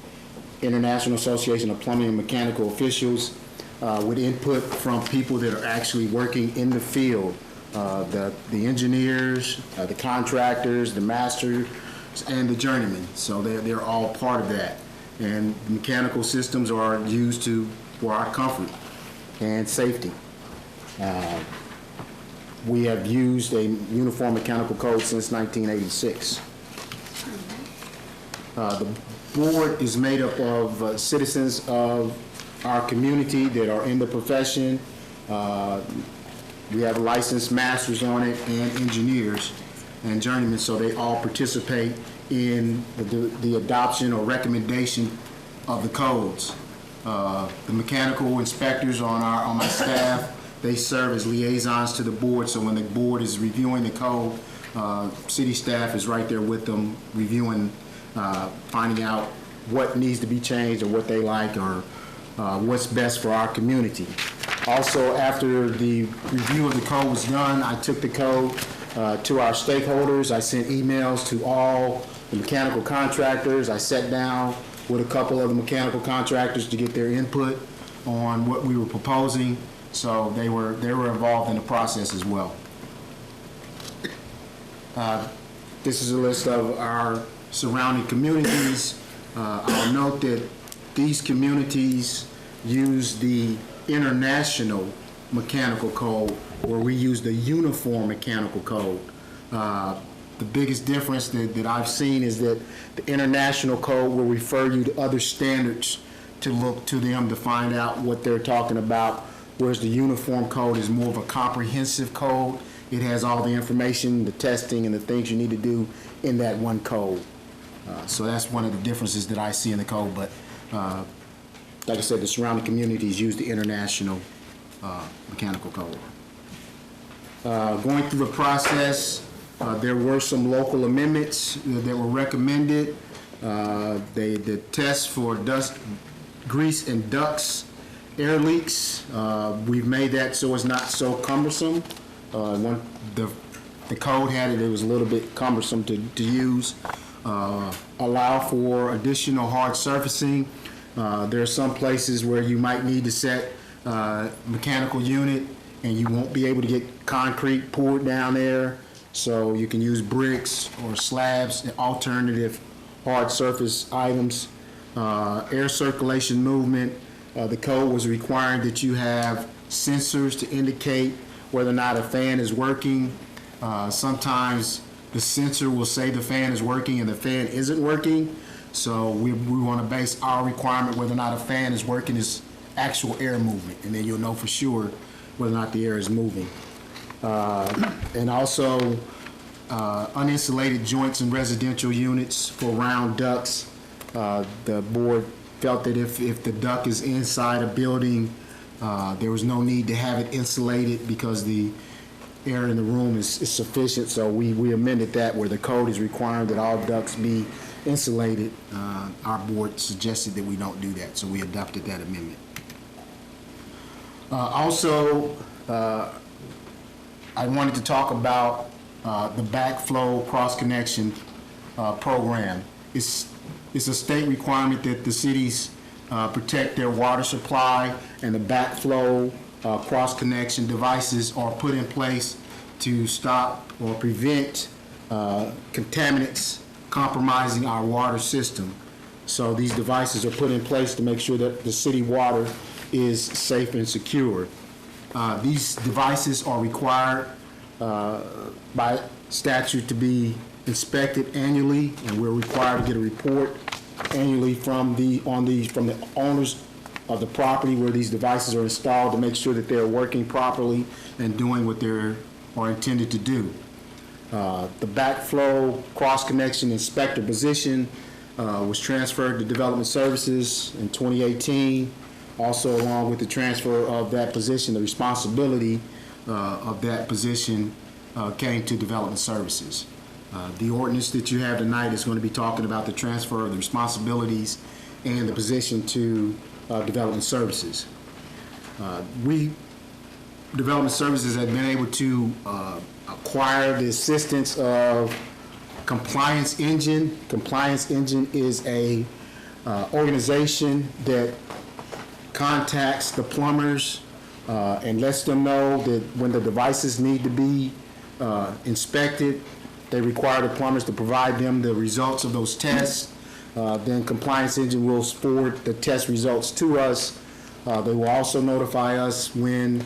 International Association of Plumbing and Mechanical Officials with input from people that are actually working in the field, the engineers, the contractors, the masters, and the journeymen. So they're all part of that. And mechanical systems are used for our comfort and safety. We have used a Uniform Mechanical Code since 1986. The board is made up of citizens of our community that are in the profession. We have licensed masters on it and engineers and journeymen, so they all participate in the adoption or recommendation of the codes. The mechanical inspectors on my staff, they serve as liaisons to the board, so when the board is reviewing the code, city staff is right there with them, reviewing, finding out what needs to be changed or what they like or what's best for our community. Also, after the review of the code was done, I took the code to our stakeholders. I sent emails to all the mechanical contractors. I sat down with a couple of the mechanical contractors to get their input on what we were proposing. So they were involved in the process as well. This is a list of our surrounding communities. I'll note that these communities use the International Mechanical Code, where we use the Uniform Mechanical Code. The biggest difference that I've seen is that the International Code will refer you to other standards to look to them to find out what they're talking about, whereas the Uniform Code is more of a comprehensive code. It has all the information, the testing, and the things you need to do in that one code. So that's one of the differences that I see in the code, but like I said, the surrounding communities use the International Mechanical Code. Going through the process, there were some local amendments that were recommended. The test for dust, grease, and ducts, air leaks, we've made that so it's not so cumbersome. The code had it was a little bit cumbersome to use. Allow for additional hard surfacing. There are some places where you might need to set mechanical unit and you won't be able to get concrete poured down there. So you can use bricks or slabs, alternative hard surface items. Air circulation movement. The code was requiring that you have sensors to indicate whether or not a fan is working. Sometimes the sensor will say the fan is working and the fan isn't working. So we want to base our requirement whether or not a fan is working is actual air movement, and then you'll know for sure whether or not the air is moving. And also uninsulated joints in residential units for round ducts. The board felt that if the duct is inside a building, there was no need to have it insulated because the air in the room is sufficient. So we amended that where the code is requiring that all ducts be insulated. Our board suggested that we don't do that, so we adopted that amendment. Also, I wanted to talk about the backflow cross-connection program. It's a state requirement that the cities protect their water supply, and the backflow cross-connection devices are put in place to stop or prevent contaminants compromising our water system. So these devices are put in place to make sure that the city water is safe and secure. These devices are required by statute to be inspected annually, and we're required to get a report annually from the owners of the property where these devices are installed to make sure that they're working properly and doing what they're intended to do. The backflow cross-connection inspector position was transferred to Development Services in 2018. Also, along with the transfer of that position, the responsibility of that position came to Development Services. The ordinance that you have tonight is going to be talking about the transfer of the responsibilities and the position to Development Services. We Development Services has been able to acquire the assistance of Compliance Engine. Compliance Engine is a organization that contacts the plumbers and lets them know that when the devices need to be inspected, they require the plumbers to provide them the results of those tests. Then Compliance Engine will forward the test results to us. They will also notify us when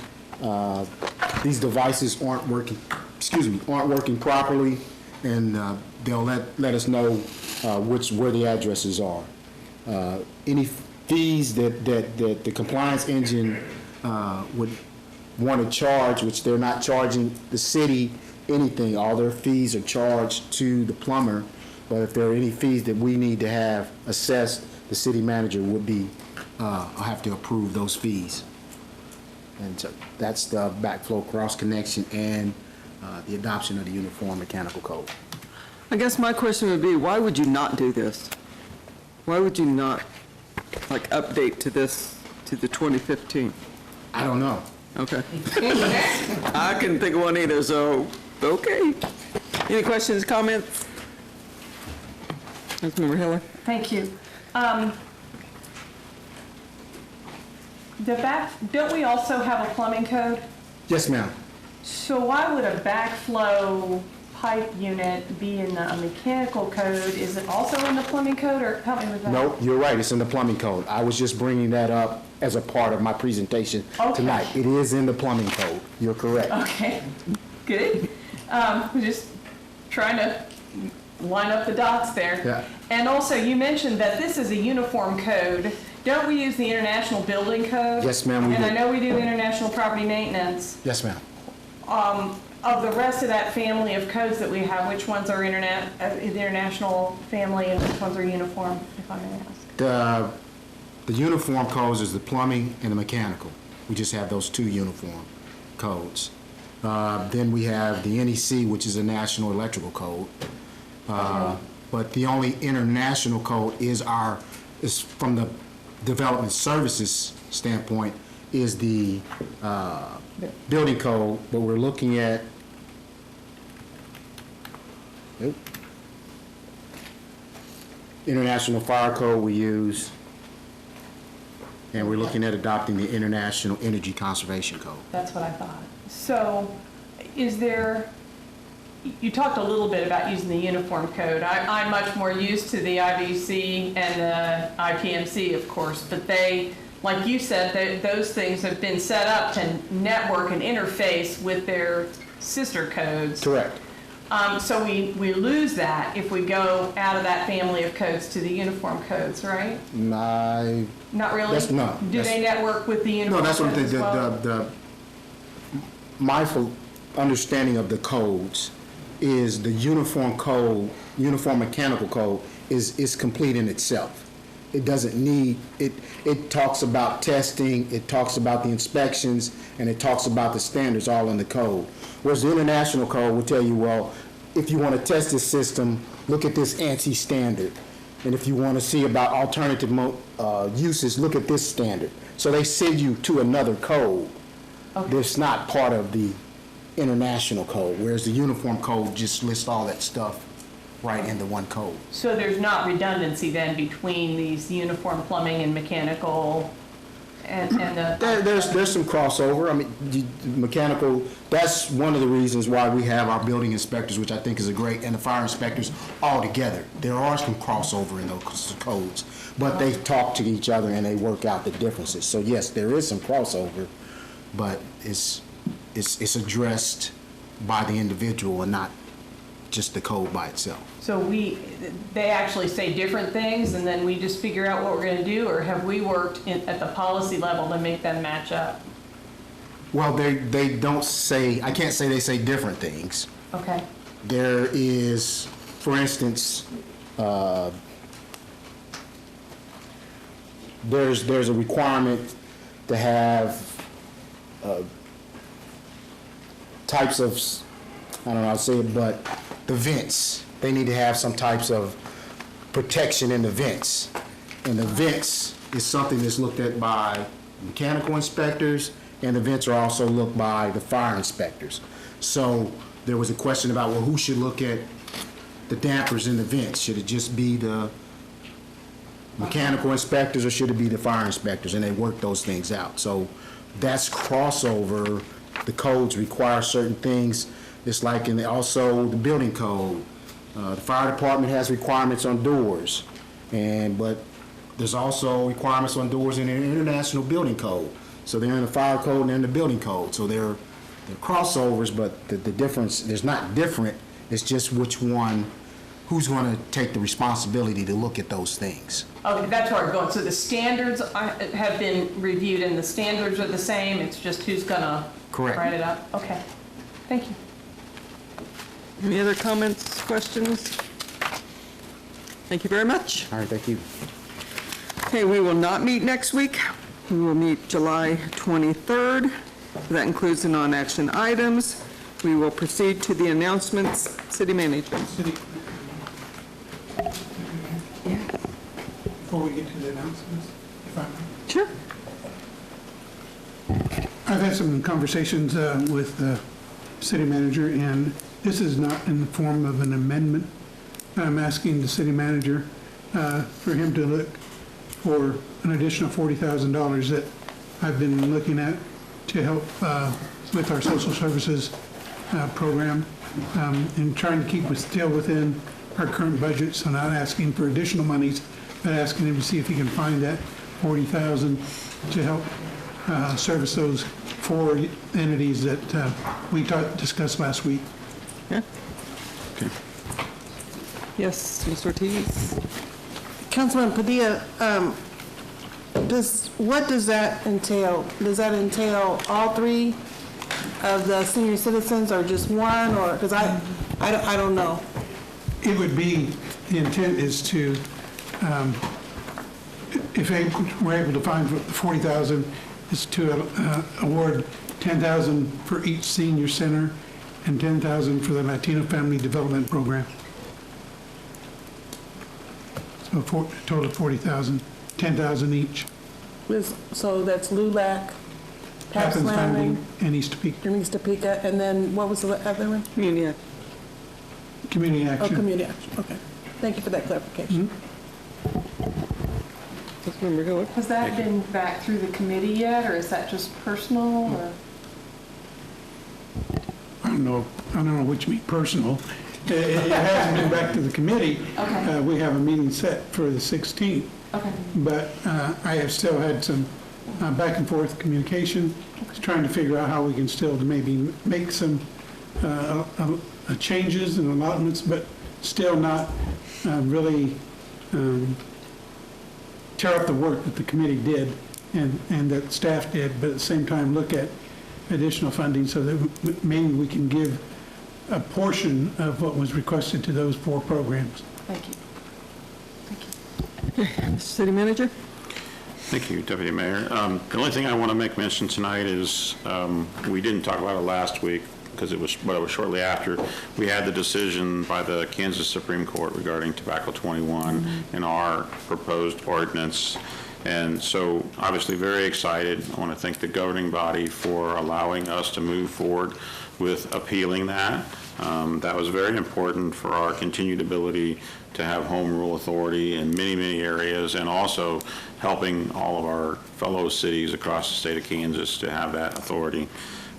these devices aren't working properly, and they'll let us know where the addresses are. Any fees that the Compliance Engine would want to charge, which they're not charging the city anything, all their fees are charged to the plumber. But if there are any fees that we need to have assessed, the city manager would have to approve those fees. And so that's the backflow cross connection and the adoption of the Uniform Mechanical Code. I guess my question would be, why would you not do this? Why would you not, update to this, to the 2015? I don't know. Okay. I couldn't think of one either, so, okay. Any questions, comments? Councilmember Hiller? Thank you. Don't we also have a plumbing code? Yes, ma'am. So why would a backflow pipe unit be in the mechanical code? Is it also in the plumbing code, or help me with that? No, you're right, it's in the plumbing code. I was just bringing that up as a part of my presentation tonight. It is in the plumbing code. You're correct. Okay, good. We're just trying to line up the dots there. Yeah. And also, you mentioned that this is a uniform code. Don't we use the International Building Code? Yes, ma'am, we And do. I know we do International Property Maintenance. Yes, ma'am. Of the rest of that family of codes that we have, which ones are the international family and which ones are uniform, if I may ask? The uniform codes is the plumbing and the mechanical. We just have those two uniform codes. Then we have the NEC, which is a national electrical code. But the only international code is from the development services standpoint, is the building code, but we're looking at International Fire Code we use, and we're looking at adopting the International Energy Conservation Code. That's what I thought. So you talked a little bit about using the uniform code. I'm much more used to the IBC and the IPMC, of course, but they, like you said, those things have been set up to network and interface with their sister codes. Correct. So we lose that if we go out of that family of codes to the uniform codes, right? Not really? No. Do they network with the uniform No, that's what codes as well? the mindful understanding of the codes is the uniform code, uniform mechanical code is complete in itself. It doesn't need, it talks about testing, it talks about the inspections, and it talks about the standards all in the code. Whereas the international code will tell you, well, if you want to test this system, look at this ANSI standard. And if you want to see about alternative uses, look at this standard. So they send you to another code that's not part of the international code, whereas the uniform code just lists all that stuff right into one code. So there's not redundancy then between these uniform plumbing and mechanical and the... There's some crossover. I mean, the mechanical, that's one of the reasons why we have our building inspectors, which I think is a great, and the fire inspectors all together. There are some crossover in those codes, but they talk to each other and they work out the differences. So yes, there is some crossover, but it's addressed by the individual and not just the code by itself. So they actually say different things and then we just figure out what we're going to do, or have we worked at the policy level to make them match up? Well, they don't say, I can't say they say different things. Okay. There is, for instance, there's a requirement to have types of, I don't know how to say it, but the vents. They need to have some types of protection in the vents. And the vents is something that's looked at by mechanical inspectors and the vents are also looked by the fire inspectors. So there was a question about, well, who should look at the dampers in the vents? Should it just be the mechanical inspectors or should it be the fire inspectors? And they work those things out. So that's crossover. The codes require certain things. It's like also the building code. The fire department has requirements on doors, but there's also requirements on doors in the international building code. So they're in the fire code and they're in the building code. So they're crossovers, but the difference, there's not different. It's just which one, who's going to take the responsibility to look at those things. Okay, that's where I'm going. So the standards have been reviewed and the standards are the same, it's just who's gonna write it up? Okay, thank you. Any other comments, questions? Thank you very much. All right, thank you. Okay, we will not meet next week. We will meet July 23rd. That includes the non-action items. We will proceed to the announcements. City Manager. Before we get to the announcements, if I may. Sure. I've had some conversations with the city manager, and this is not in the form of an amendment. I'm asking the city manager for him to look for an additional $40,000 that I've been looking at to help with our social services program and trying to keep us still within our current budget, so not asking for additional monies, but asking him to see if he can find that $40,000 to help service those 4 entities that we discussed last week. Yeah. Okay. Yes, Ms. Ortiz. Councilman Padilla, what does that entail? Does that entail all 3 of the senior citizens or just one, or, because I don't know. It would be, the intent is to, if we're able to find $40,000, is to award $10,000 for each senior center and $10,000 for the Latino Family Development Program. So a total of $40,000, $10,000 each. So that's LULAC, Paps Landing, and East Topeka. And then what was the other one? Community Action. Oh, Community Action, okay. Thank you for that clarification. Has that been back through the committee yet, or is that just personal, or? I don't know what you mean personal. It hasn't been back to the committee. Okay. We have a meeting set for the 16th. Okay. But I have still had some back and forth communication, trying to figure out how we can still maybe make some changes and allotments, but still not really tear up the work that the committee did and that staff did, but at the same time look at additional funding so that maybe we can give a portion of what was requested to those 4 programs. Thank you. City Manager? Thank you, Deputy Mayor. The only thing I want to make mention tonight is we didn't talk about it last week because it was shortly after. We had the decision by the Kansas Supreme Court regarding Tobacco 21 and our proposed ordinance. And so obviously very excited. I want to thank the governing body for allowing us to move forward with appealing that. That was very important for our continued ability to have home rule authority in many, many areas, and also helping all of our fellow cities across the state of Kansas to have that authority.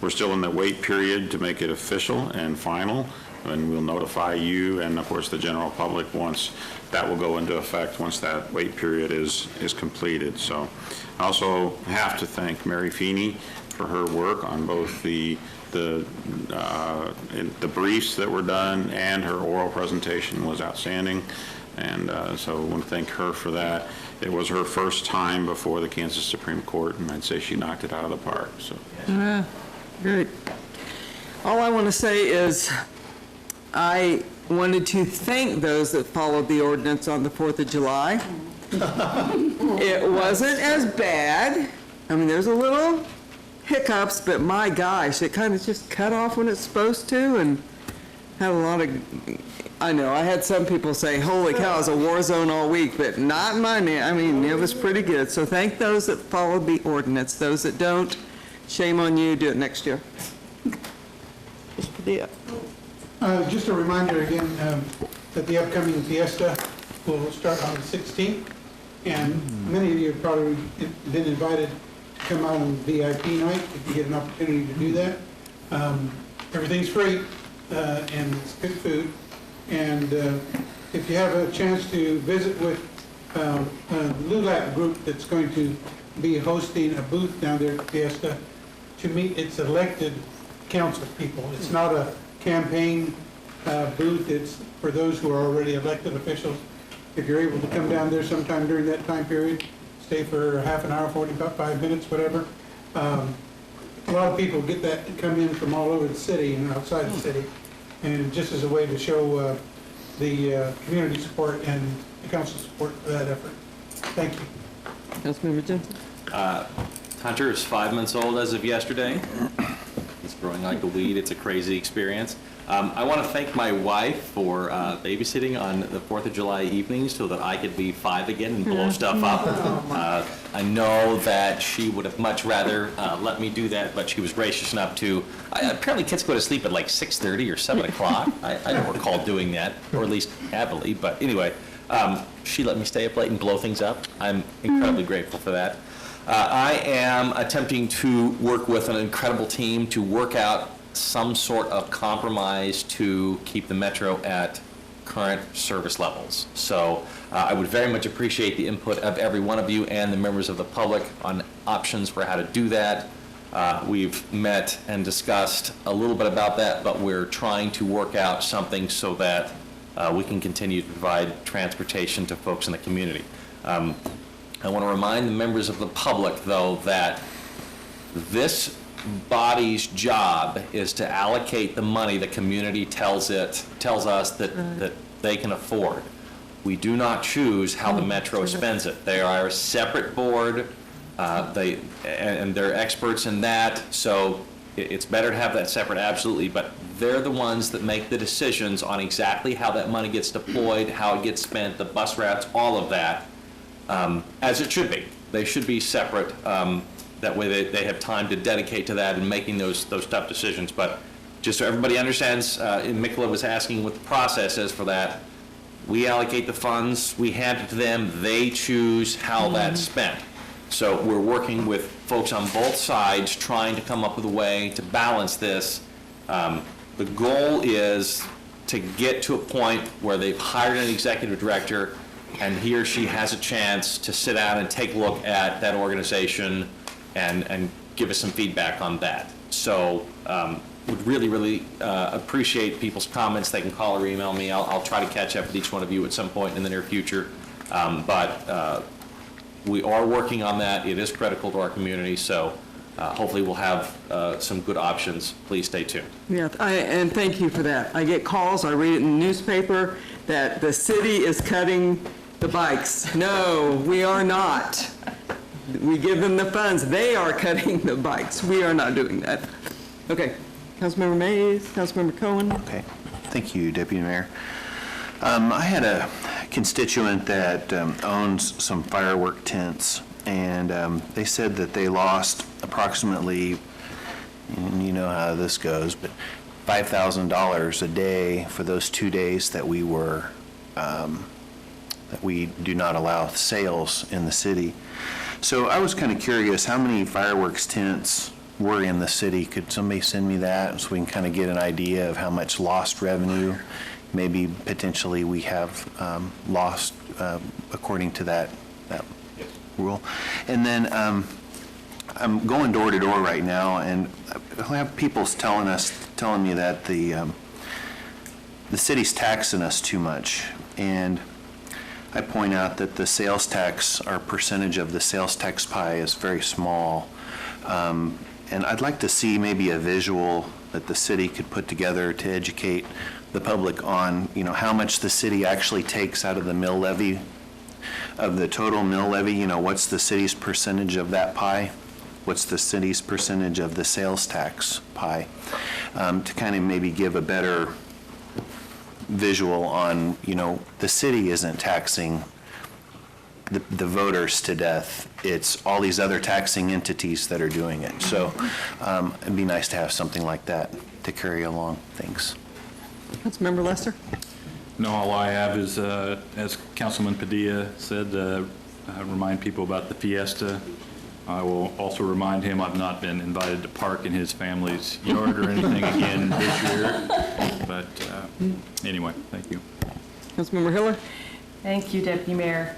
We're still in the wait period to make it official and final, and we'll notify you and, of course, the general public once that will go into effect, once that wait period is completed. So I also have to thank Mary Feeney for her work on both the briefs that were done, and her oral presentation was outstanding. And so I want to thank her for that. It was her first time before the Kansas Supreme Court, and I'd say she knocked it out of the park. So. Great. All I want to say is I wanted to thank those that followed the ordinance on the 4th of July. It wasn't as bad. I mean, there's a little hiccups, but my gosh, it kind of just cut off when it's supposed to, and had a lot of, I know, I had some people say, holy cow, it's a war zone all week, but not in my, I mean, it was pretty good. So thank those that followed the ordinance. Those that don't, Shame on you, do it next year. Mr. Padilla. Just a reminder again that the upcoming fiesta will start on the 16th, and many of you have probably been invited to come out on VIP night if you get an opportunity to do that. Everything's free, and it's good food. And if you have a chance to visit with a LULAC group that's going to be hosting a booth down there at Fiesta to meet its elected council people. It's not a campaign booth, it's for those who are already elected officials. If you're able to come down there sometime during that time period, stay for half an hour, 45 minutes, whatever. A lot of people get that to come in from all over the city and outside the city, and just as a way to show the community support and the council support for that effort. Thank you. Councilmember Jensen. Hunter is 5 months old as of yesterday. He's growing like a weed. It's a crazy experience. I want to thank my wife for babysitting on the 4th of July evenings so that I could be 5 again and blow stuff up. I know that she would have much rather let me do that, but she was gracious enough to. Apparently kids go to sleep at like 6:30 or 7 o'clock. I don't recall doing that, or at least happily, but anyway, she let me stay up late and blow things up. I'm incredibly grateful for that. I am attempting to work with an incredible team to work out some sort of compromise to keep the Metro at current service levels. So I would very much appreciate the input of every one of you and the members of the public on options for how to do that. We've met and discussed a little bit about that, but we're trying to work out something so that we can continue to provide transportation to folks in the community. I want to remind the members of the public, though, that this body's job is to allocate the money the community tells us that they can afford. We do not choose how the Metro spends it. They are a separate board, and they're experts in that, so it's better to have that separate, absolutely, but they're the ones that make the decisions on exactly how that money gets deployed, how it gets spent, the bus routes, all of that. As it should be. They should be separate. That way they have time to dedicate to that and making those tough decisions. But just so everybody understands, Mikola was asking what the process is for that. We allocate the funds, we hand it to them, they choose how that's spent. So we're working with folks on both sides trying to come up with a way to balance this. The goal is to get to a point where they've hired an executive director and he or she has a chance to sit down and take a look at that organization and give us some feedback on that. So would really appreciate people's comments. They can call or email me. I'll try to catch up with each one of you at some point in the near future. But we are working on that. It is critical to our community, so hopefully we'll have some good options. Please stay tuned. Yeah, and thank you for that. I get calls, I read it in the newspaper, that the city is cutting the bikes. No, we are not. We give them the funds. They are cutting the bikes. We are not doing that. Okay. Councilmember Mays, Councilmember Cohen. Okay. Thank you, Deputy Mayor. I had a constituent that owns some firework tents, and they said that they lost approximately, and you know how this goes, but $5,000 a day for those 2 days that we were that we do not allow sales in the city. So I was kind of curious, how many fireworks tents were in the city? Could somebody send me that so we can kind of get an idea of how much lost revenue maybe potentially we have lost according to that rule? And then I'm going door to door right now, and I have people telling me that the city's taxing us too much, and I point out that the sales tax, our percentage of the sales tax pie is very small. And I'd like to see maybe a visual that the city could put together to educate the public on, how much the city actually takes out of the mill levy, of the total mill levy. What's the city's percentage of that pie? What's the city's percentage of the sales tax pie? To kind of maybe give a better visual on, the city isn't taxing the voters to death. It's all these other taxing entities that are doing it. So it'd be nice to have something like that to carry along things. Councilmember Lester? No, all I have is, as Councilman Padilla said, remind people about the fiesta. I will also remind him I've not been invited to park in his family's yard or anything again this year. But anyway, thank you. Councilmember Hiller? Thank you, Deputy Mayor.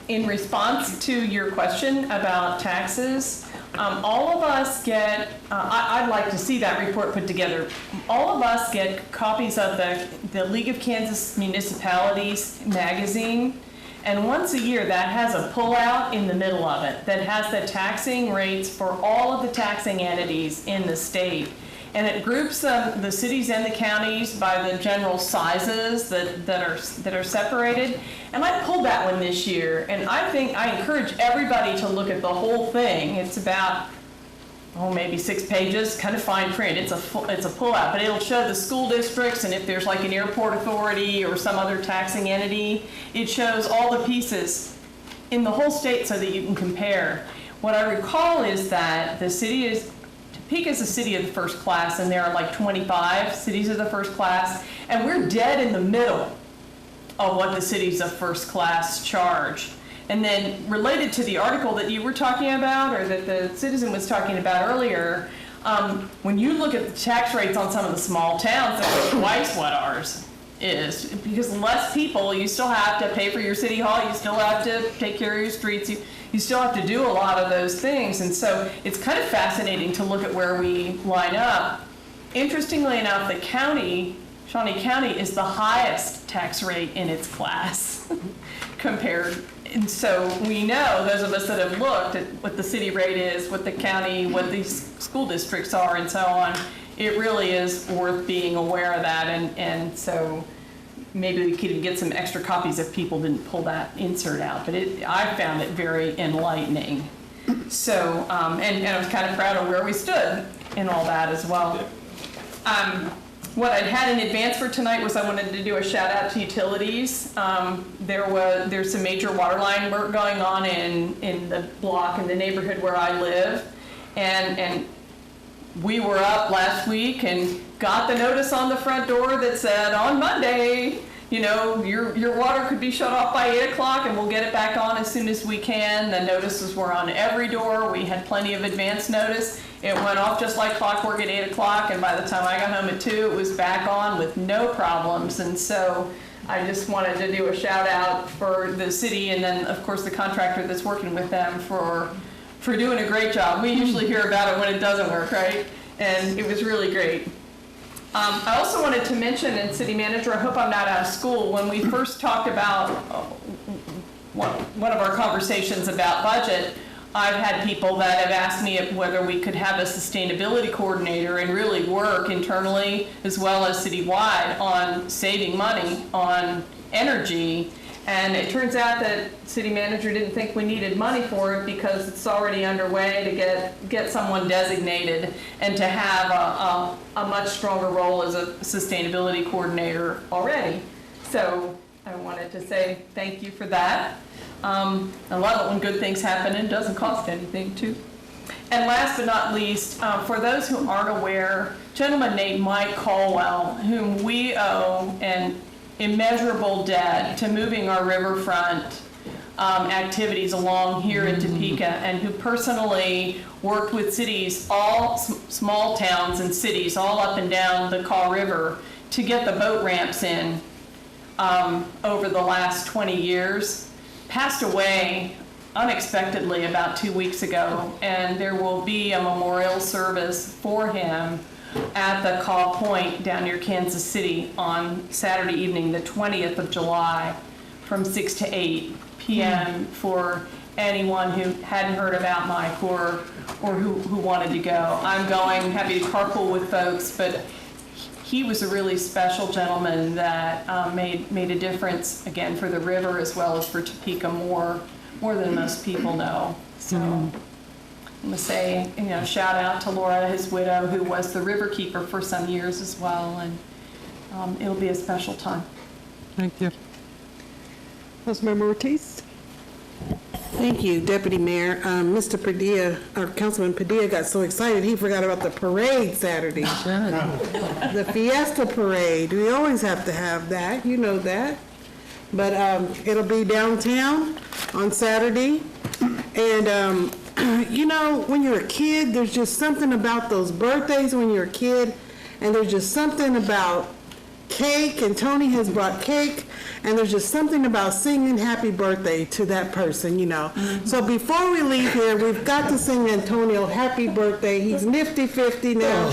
In response to your question about taxes, all of us get, I'd like to see that report put together. All of us get copies of the League of Kansas Municipalities magazine, and once a year that has a pullout in the middle of it that has the taxing rates for all of the taxing entities in the state. And it groups the cities and the counties by the general sizes that are separated. And I pulled that one this year, and I encourage everybody to look at the whole thing. It's about, maybe 6 pages, kind of fine print. It's a pullout, but it'll show the school districts, and if there's like an airport authority or some other taxing entity, it shows all the pieces in the whole state so that you can compare. What I recall is that Topeka is a city of the first class, and there are like 25 cities of the first class, and we're dead in the middle of what the cities of first class charge. And then related to the article that you were talking about, or that the citizen was talking about earlier, when you look at the tax rates on some of the small towns, they're twice what ours is. Because less people, you still have to pay for your city hall, you still have to take care of your streets, you still have to do a lot of those things. And so it's kind of fascinating to look at where we line up. Interestingly enough, the county, Shawnee County, is the highest tax rate in its class compared. And so we know, those of us that have looked at what the city rate is, what the county, what these school districts are, and so on, it really is worth being aware of that. And so maybe we could even get some extra copies if people didn't pull that insert out. But I found it very enlightening. So, and I was kind of proud of where we stood in all that as well. What I'd had in advance for tonight was I wanted to do a shout out to utilities. There's some major water line work going on in the block, in the neighborhood where I live. And we were up last week and got the notice on the front door that said, on Monday, your water could be shut off by 8 o'clock and we'll get it back on as soon as we can. The notices were on every door. We had plenty of advance notice. It went off just like clockwork at 8 o'clock, and by the time I got home at 2, it was back on with no problems. And so I just wanted to do a shout out for the city, and then of course the contractor that's working with them for doing a great job. We usually hear about it when it doesn't work, right? And it was really great. I also wanted to mention, and City Manager, I hope I'm not out of school, when we first talked about one of our conversations about budget, I've had people that have asked me whether we could have a sustainability coordinator and really work internally as well as citywide on saving money on energy. And it turns out that City Manager didn't think we needed money for it because it's already underway to get someone designated and to have a much stronger role as a sustainability coordinator already. So I wanted to say thank you for that. I love it when good things happen and it doesn't cost anything too. And last but not least, for those who aren't aware, gentleman named Mike Caldwell, whom we owe an immeasurable debt to moving our riverfront activities along here in Topeka, and who personally worked with cities, all small towns and cities all up and down the Kaw River to get the boat ramps in over the last 20 years, passed away unexpectedly about 2 weeks ago, and there will be a memorial service for him at the Kaw Point down near Kansas City on Saturday evening, the 20th of July, from 6 to 8 p.m. for anyone who hadn't heard about Mike or who wanted to go. I'm going, happy to carpool with folks, but he was a really special gentleman that made a difference, again, for the river as well as for Topeka more than most people know. So I'm going to say, shout out to Laura, his widow, who was the river keeper for some years as well, and it'll be a special time. Thank you. Councilmember Ortiz? Thank you, Deputy Mayor. Mr. Padilla, or Councilman Padilla got so excited, he forgot about the parade Saturday. The Fiesta Parade. We always have to have that, you know that. But it'll be downtown on Saturday. And, you know, when you're a kid, there's just something about those birthdays when you're a kid. And there's just something about cake, and Tony has brought cake, and there's just something about singing happy birthday to that person, you know. So before we leave here, we've got to sing Antonio happy birthday. He's nifty 50 now.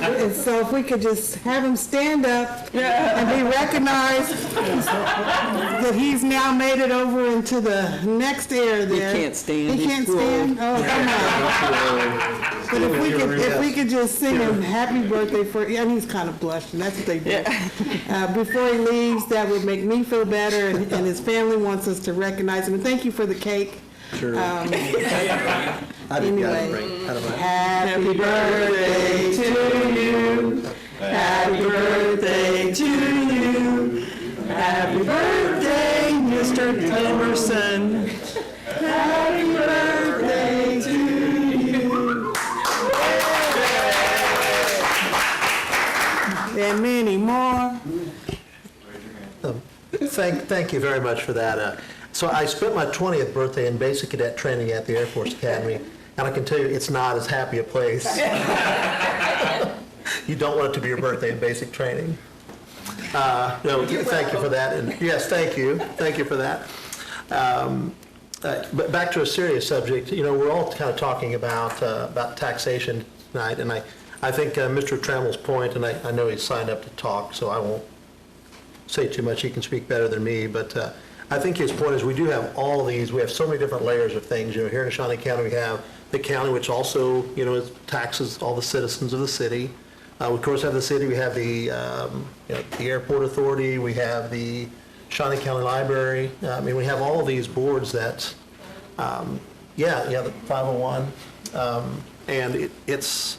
And so if we could just have him stand up and be recognized that he's now made it over into the next era there. He can't stand. He can't stand? Oh, come on. But if we could just sing him happy birthday for, and he's kind of blushing, that's what they do. Before he leaves, that would make me feel better, and his family wants us to recognize him. And thank you for the cake. Sure. Anyway, Happy birthday to you. Happy birthday to you. Happy birthday, Mr. Emerson. Happy birthday to you. And many more. Thank you very much for that. So I spent my 20th birthday in basic cadet training at the Air Force Academy, and I can tell you it's not as happy a place. You don't want it to be your birthday in basic training. No, thank you for that. And yes, thank you for that. But back to a serious subject. You know, we're all kind of talking about taxation tonight, and I think Mr. Trammell's point, and I know he's signed up to talk, so I won't say too much. He can speak better than me, but I think his point is we do have all these. We have so many different layers of things. You know, here in Shawnee County, we have the county, which also, you know, taxes all the citizens of the city. We of course have the city. We have the the airport authority. We have the Shawnee County Library. I mean, we have all of these boards that, the 501, and it is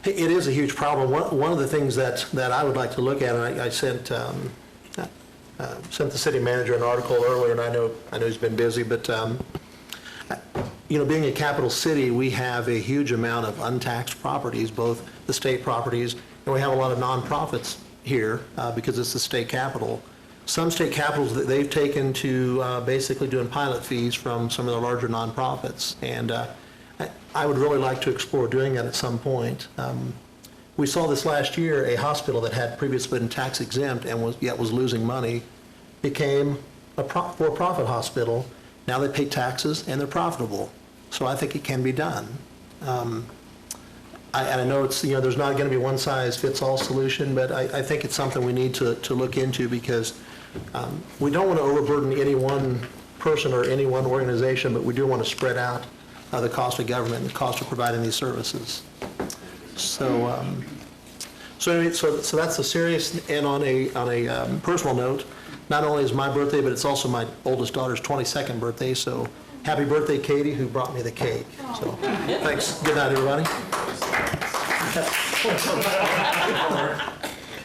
a huge problem. One of the things that I would like to look at, and I sent the city manager an article earlier, and I know he's been busy, but you know, being a capital city, we have a huge amount of untaxed properties, both the state properties, and we have a lot of nonprofits here because it's the state capital. Some state capitals that they've taken to basically doing pilot fees from some of the larger nonprofits, and I would really like to explore doing that at some point. We saw this last year, a hospital that had previously been tax exempt and was losing money became a for-profit hospital. Now they pay taxes and they're profitable. So I think it can be done. I know it's, you know, there's not going to be one size fits all solution, but I think it's something we need to look into because we don't want to overburden any one person or any one organization, but we do want to spread out the cost of government and the cost of providing these services. So that's the serious. And on a personal note, not only is my birthday, but it's also my oldest daughter's 22nd birthday. So happy birthday, Katie, who brought me the cake. So thanks. Good night, everybody.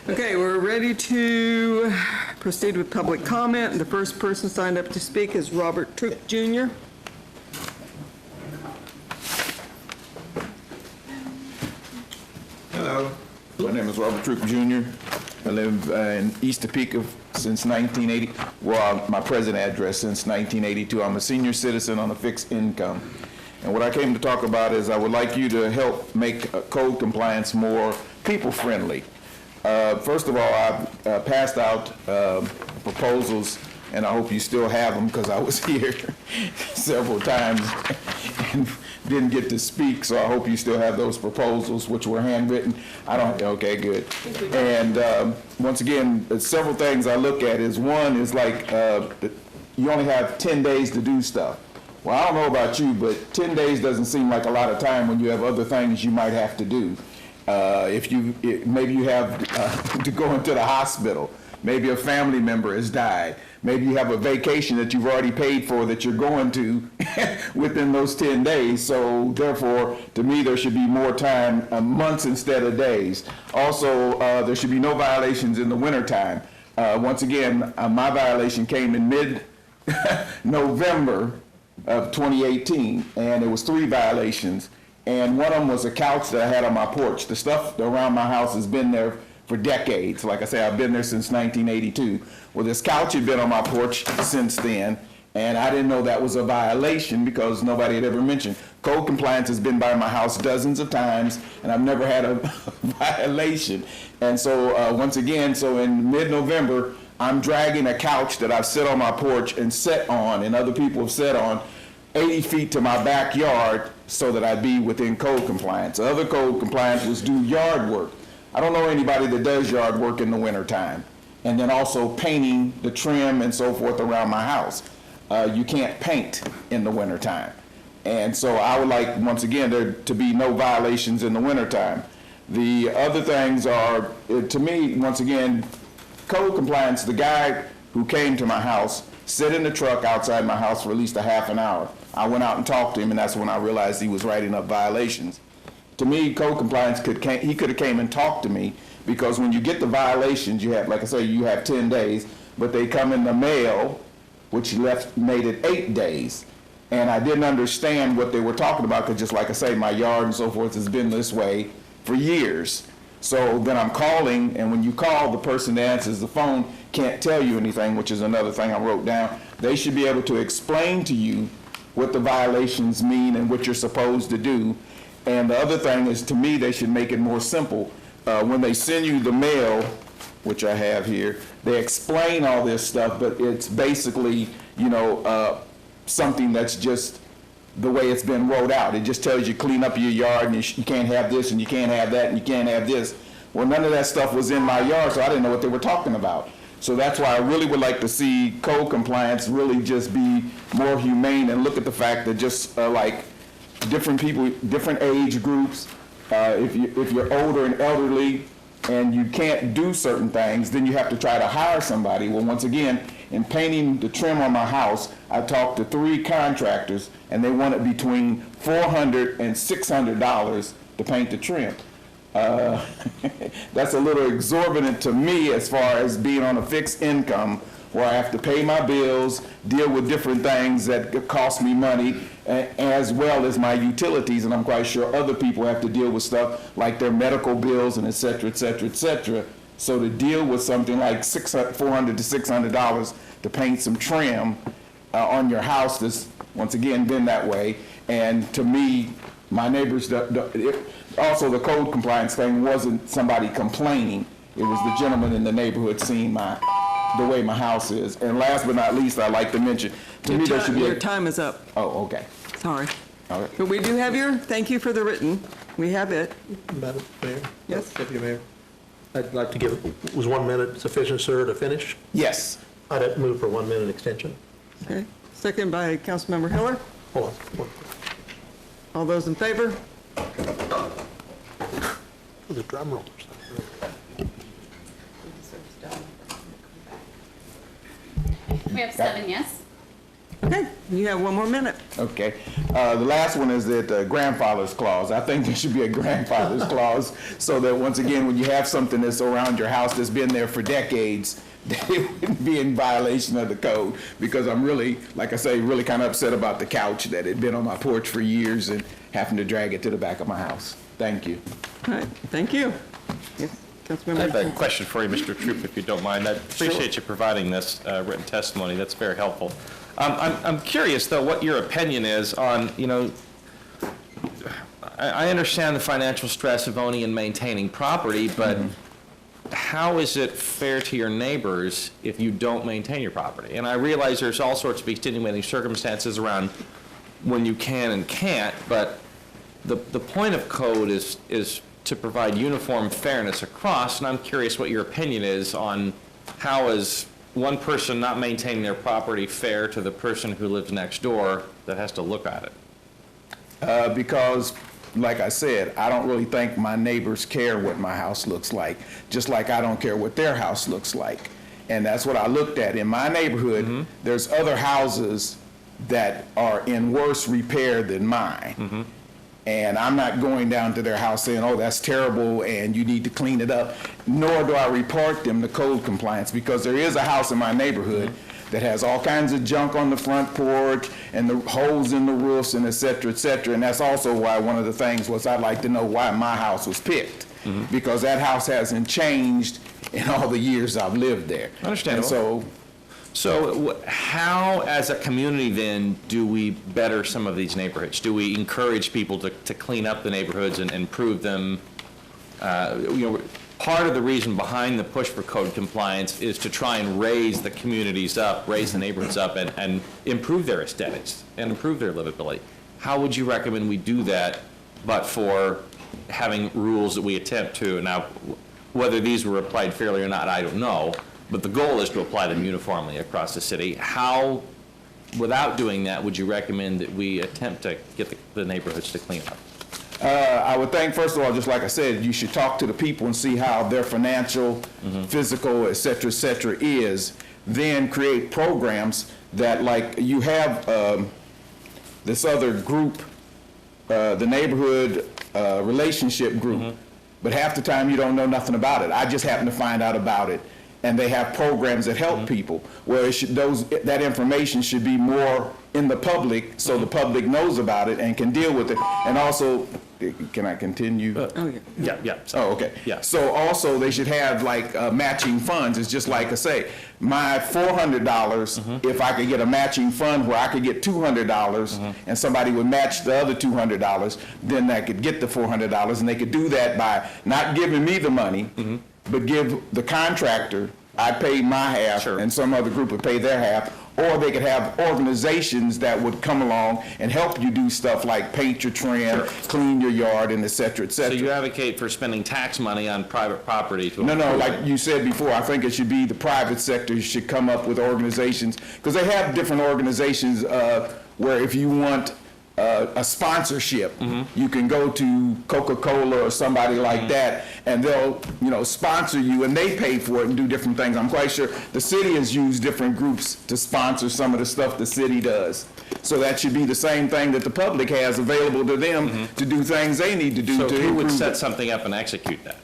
Okay, we're ready to proceed with public comment. The first person signed up to speak is Robert Troop Jr. Hello, my name is Robert Troop Jr. I live in East Topeka since 1980. Well, my present address since 1982. I'm a senior citizen on a fixed income. And what I came to talk about is I would like you to help make code compliance more people-friendly. First of all, I passed out proposals, and I hope you still have them because I was here several times and didn't get to speak, so I hope you still have those proposals, which were handwritten. Okay, good. And once again, several things I look at is one is like you only have 10 days to do stuff. Well, I don't know about you, but 10 days doesn't seem like a lot of time when you have other things you might have to do. Maybe you have to go into the hospital. Maybe a family member has died. Maybe you have a vacation that you've already paid for that you're going to within those 10 days. So therefore, to me, there should be more time, months instead of days. Also, there should be no violations in the wintertime. Once again, my violation came in mid-November of 2018, and it was 3 violations. And one of them was a couch that I had on my porch. The stuff around my house has been there for decades. Like I say, I've been there since 1982. Well, this couch had been on my porch since then, and I didn't know that was a violation because nobody had ever mentioned. Code compliance has been by my house dozens of times, and I've never had a violation. And so once again, so in mid-November, I'm dragging a couch that I've sit on my porch and sat on, and other people have sat on, 80 feet to my backyard so that I'd be within code compliance. Other code compliance was do yard work. I don't know anybody that does yard work in the wintertime. And then also painting the trim and so forth around my house. You can't paint in the wintertime. And so I would like, once again, there to be no violations in the wintertime. The other things are, to me, once again, code compliance, the guy who came to my house, sit in the truck outside my house for at least a half an hour. I went out and talked to him, and that's when I realized he was writing up violations. To me, code compliance he could have came and talked to me, because when you get the violations, you have, like I say, you have 10 days, but they come in the mail, which made it 8 days. And I didn't understand what they were talking about, because just like I say, my yard and so forth has been this way for years. So then I'm calling, and when you call, the person that answers the phone can't tell you anything, which is another thing I wrote down. They should be able to explain to you what the violations mean and what you're supposed to do. And the other thing is, to me, they should make it more simple. When they send you the mail, which I have here, they explain all this stuff, but it's basically, something that's just the way it's been wrote out. It just tells you clean up your yard, and you can't have this, and you can't have that, and you can't have this. Well, none of that stuff was in my yard, so I didn't know what they were talking about. So that's why I really would like to see code compliance really just be more humane and look at the fact that just like different people, different age groups, if you're older and elderly and you can't do certain things, then you have to try to hire somebody. Well, once again, in painting the trim on my house, I talked to 3 contractors, and they wanted between $400 and $600 to paint the trim. That's a little exorbitant to me as far as being on a fixed income, where I have to pay my bills, deal with different things that cost me money, as well as my utilities, and I'm quite sure other people have to deal with stuff like their medical bills and et cetera, et cetera, et cetera. So to deal with something like $400 to $600 to paint some trim on your house that's, once again, been that way. And to me, my neighbors, also the code compliance thing wasn't somebody complaining. It was the gentleman in the neighborhood seeing the way my house is. And last but not least, I'd like to mention, to me, there should be Your time is up. Oh, okay. Sorry. All right. But we do have thank you for the written. We have it. Madam Mayor? Yes. Deputy Mayor? I'd like to give, was 1 minute sufficient, sir, to finish? Yes. I'd move for 1 minute extension. Okay. Second by Councilmember Heller. Hold on. All those in favor? The drum roll. We have 7 yes. Okay, you have 1 more minute. Okay. The last one is that grandfather's clause. I think there should be a grandfather's clause so that, once again, when you have something that's around your house that's been there for decades, that it wouldn't be in violation of the code. Because I'm really, like I say, really kind of upset about the couch that had been on my porch for years and having to drag it to the back of my house. Thank you. All right, thank you. Yes, I Councilmember. have a question for you, Mr. Troop, if you don't mind. I appreciate you providing this written testimony. That's very helpful. I'm curious, though, what your opinion is on, I understand the financial stress of owning and maintaining property, but how is it fair to your neighbors if you don't maintain your property? And I realize there's all sorts of extenuating circumstances around when you can and can't, but the point of code is to provide uniform fairness across, and I'm curious what your opinion is on how is one person not maintaining their property fair to the person who lives next door that has to look at it? Because, like I said, I don't really think my neighbors care what my house looks like, just like I don't care what their house looks like. And that's what I looked at. In my neighborhood, there's other houses that are in worse repair than mine. And I'm not going down to their house saying, oh, that's terrible and you need to clean it up, nor do I report them to code compliance, because there is a house in my neighborhood that has all kinds of junk on the front porch and the holes in the roofs and et cetera, and that's also why one of the things was I'd like to know why my house was picked. Because that house hasn't changed in all the years I've lived there. Understandable. And So how, as a community then, do we better some of these neighborhoods? Do we encourage people to clean up the neighborhoods and improve them? Part of the reason behind the push for code compliance is to try and raise the communities up, raise the neighborhoods up, and improve their aesthetics and improve their livability. How would you recommend we do that, but for having rules that we attempt to? Now, whether these were applied fairly or not, I don't know. But the goal is to apply them uniformly across the city. How, without doing that, would you recommend that we attempt to get the neighborhoods to clean up? I would think, first of all, just like I said, you should talk to the people and see how their financial, physical, et cetera, is. Then create programs that, like, you have this other group, the neighborhood relationship group, but half the time you don't know nothing about it. I just happen to find out about it. And they have programs that help people, where that information should be more in the public, so the public knows about it and can deal with it. And also, can I continue? Yeah. Oh, okay. Yeah. So also, they should have like matching funds. It's just like I say, my $400, if I could get a matching fund where I could get $200 and somebody would match the other $200, then I could get the $400, and they could do that by not giving me the money, but give the contractor, I pay my half, and some other group would pay their half, or they could have organizations that would come along and help you do stuff like paint your trim, clean your yard, and et cetera, et cetera. So you advocate for spending tax money on private property to No, improve like it? you said before, I think it should be the private sector should come up with organizations, because they have different organizations where if you want a sponsorship, you can go to Coca-Cola or somebody like that, and they'll, sponsor you, and they pay for it and do different things. I'm quite sure the city has used different groups to sponsor some of the stuff the city does. So that should be the same thing that the public has available to them to do things they need to do to So who would improve set it. something up and execute that?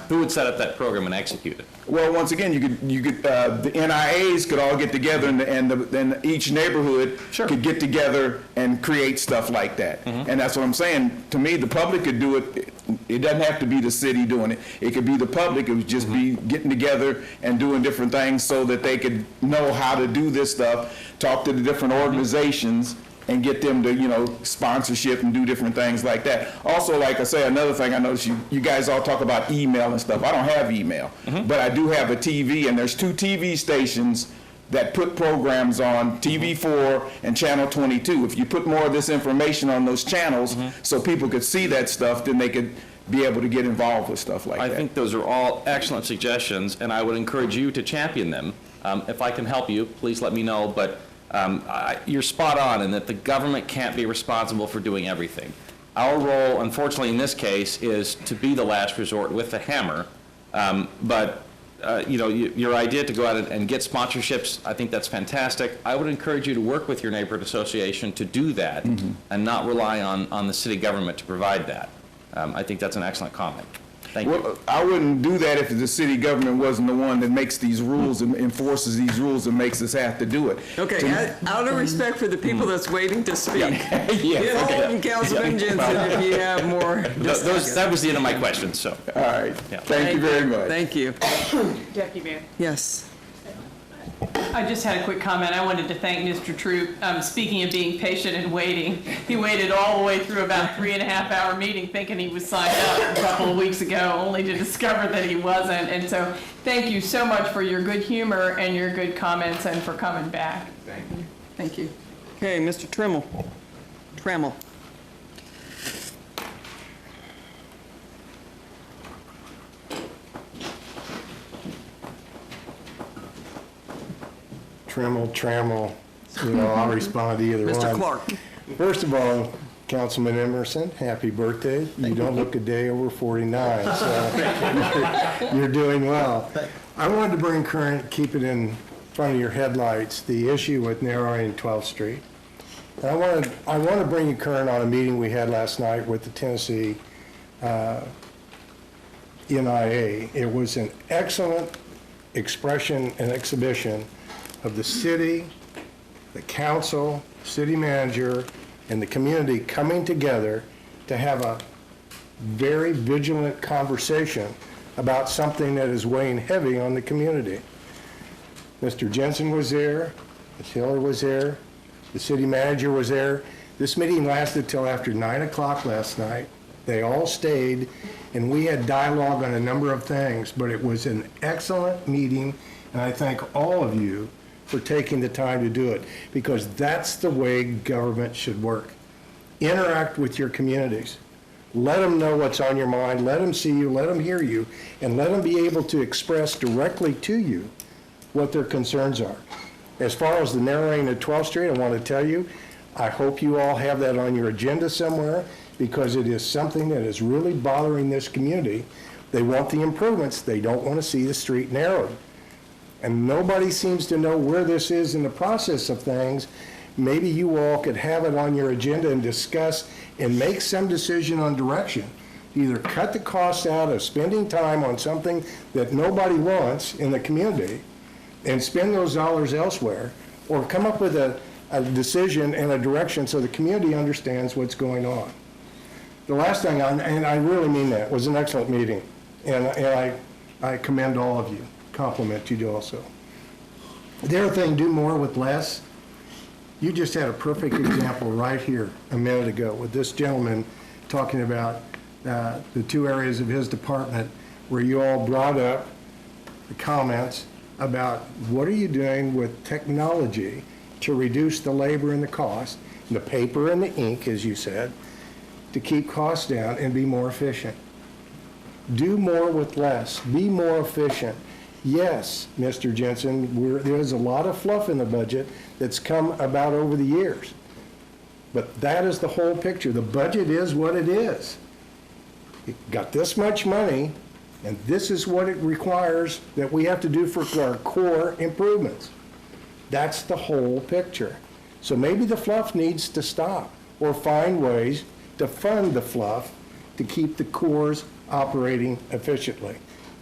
Who would set up that program and execute it? Well, once again, you could the NIAs could all get together, and then each neighborhood could get together and create stuff like that. And that's what I'm saying. To me, the public could do it. It doesn't have to be the city doing it. It could be the public. It would just be getting together and doing different things so that they could know how to do this stuff, talk to the different organizations, and get them to, sponsorship and do different things like that. Also, like I say, another thing I noticed, you guys all talk about email and stuff. I don't have email, but I do have a TV, and there's 2 TV stations that put programs on, TV4 and Channel 22. If you put more of this information on those channels so people could see that stuff, then they could be able to get involved with stuff like that. I think those are all excellent suggestions, and I would encourage you to champion them. If I can help you, please let me know, but you're spot on in that the government can't be responsible for doing everything. Our role, unfortunately in this case, is to be the last resort with the hammer. Your idea to go out and get sponsorships, I think that's fantastic. I would encourage you to work with your neighborhood association to do that and not rely on the city government to provide that. I think that's an excellent comment. Thank you. I wouldn't do that if the city government wasn't the one that makes these rules and enforces these rules and makes us have to do it. Okay, out of respect for the people that's waiting to speak, Yes, okay. and Councilman Jensen, if you have more. That was the end of my questions, so. All right. Thank you very much. Thank you. Deputy Mayor. Yes. I just had a quick comment. I wanted to thank Mr. Troop. Speaking of being patient and waiting, he waited all the way through about 3.5-hour meeting thinking he was signed up a couple of weeks ago, only to discover that he wasn't. And so thank you so much for your good humor and your good comments and for coming back. Thank you. Thank you. Okay, Mr. Trammell. Trammell, I'll respond to either one. Mr. Clark. First of all, Councilman Emerson, happy birthday. You don't look a day over 49, so you're doing well. I wanted to bring current, keep it in front of your headlights, the issue with narrowing 12th Street. And I want to bring you current on a meeting we had last night with the Tennessee NIA. It was an excellent expression and exhibition of the city, the council, city manager, and the community coming together to have a very vigilant conversation about something that is weighing heavy on the community. Mr. Jensen was there, Ms. Hiller was there, the city manager was there. This meeting lasted till after 9 o'clock last night. They all stayed, and we had dialogue on a number of things, but it was an excellent meeting, and I thank all of you for taking the time to do it, because that's the way government should work. Interact with your communities. Let them know what's on your mind, let them see you, let them hear you, and let them be able to express directly to you what their concerns are. As far as the narrowing of 12th Street, I want to tell you, I hope you all have that on your agenda somewhere, because it is something that is really bothering this community. They want the improvements, they don't want to see the street narrowed. And nobody seems to know where this is in the process of things. Maybe you all could have it on your agenda and discuss and make some decision on direction. Either cut the costs out of spending time on something that nobody wants in the community and spend those dollars elsewhere, or come up with a decision and a direction so the community understands what's going on. The last thing, and I really mean that, was an excellent meeting, and I commend all of you, compliment you also. The other thing, do more with less. You just had a perfect example right here a minute ago with this gentleman talking about the two areas of his department where you all brought up the comments about what are you doing with technology to reduce the labor and the cost, the paper and the ink, as you said, to keep costs down and be more efficient. Do more with less. Be more efficient. Yes, Mr. Jensen, there's a lot of fluff in the budget that's come about over the years. But that is the whole picture. The budget is what it is. It got this much money, and this is what it requires that we have to do for our core improvements. That's the whole picture. So maybe the fluff needs to stop, or find ways to fund the fluff to keep the cores operating efficiently.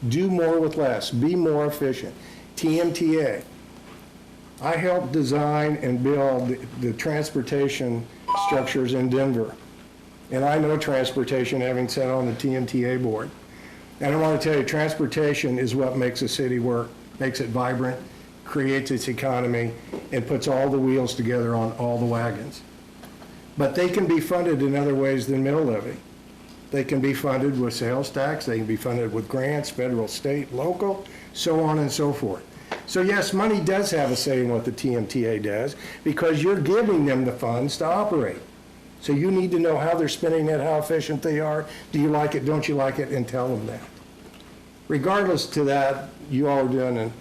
Do more with less. Be more efficient. TMTA. I helped design and build the transportation structures in Denver. And I know transportation, having sat on the TMTA board. And I want to tell you, transportation is what makes a city work, makes it vibrant, creates its economy, and puts all the wheels together on all the wagons. But they can be funded in other ways than mill levy. They can be funded with sales tax, they can be funded with grants, federal, state, local, so on and so forth. So yes, money does have a say in what the TMTA does, because you're giving them the funds to operate. So you need to know how they're spending it, how efficient they are. Do you like it, don't you like it, and tell them that. Regardless to that, you all are doing an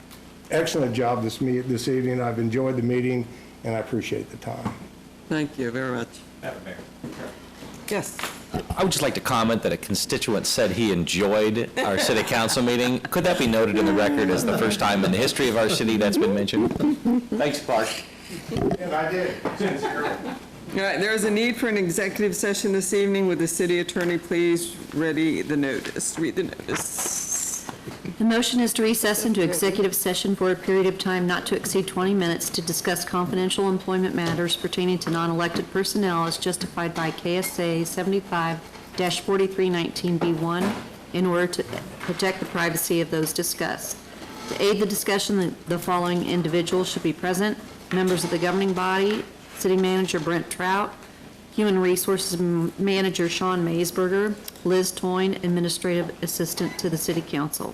excellent job this evening. I've enjoyed the meeting, and I appreciate the time. Thank you very much. Madam Mayor. Yes. I would just like to comment that a constituent said he enjoyed our city council meeting. Could that be noted in the record as the first time in the history of our city that's been mentioned? Thanks, Clark. And I did, sincerely. All right, there is a need for an executive session this evening. Would the city attorney please read the notice? The motion is to recess into executive session for a period of time not to exceed 20 minutes to discuss confidential employment matters pertaining to non-elected personnel as justified by KSA 75-4319B1 in order to protect the privacy of those discussed. To aid the discussion, the following individuals should be present: members of the governing body, City Manager Brent Trout, Human Resources Manager Sean Maysberger, Liz Toyne, Administrative Assistant to the City Council.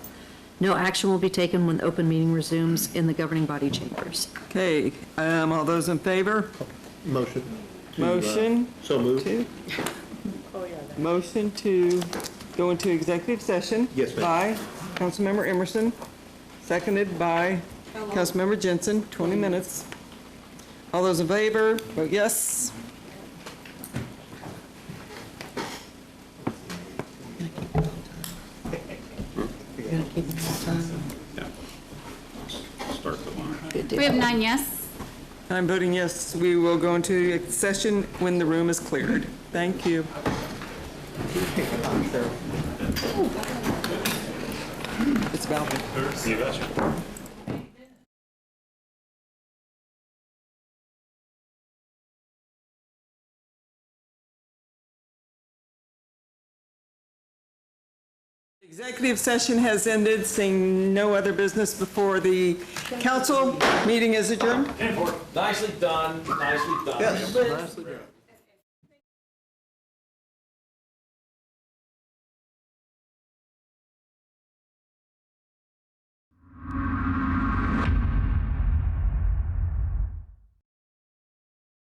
No action will be taken when the open meeting resumes in the governing body chambers. Okay, all those in favor? Motion. Motion. So moved. Motion to go into executive session. Yes, ma'am. By Councilmember Emerson, seconded by Councilmember Jensen, 20 minutes. All those in favor, vote yes. We have 9 yes. I'm voting yes. We will go into session when the room is cleared. Thank you. It's about. Executive session has ended, seeing no other business before the council. Meeting is adjourned. Nicely done, nicely done. Yes.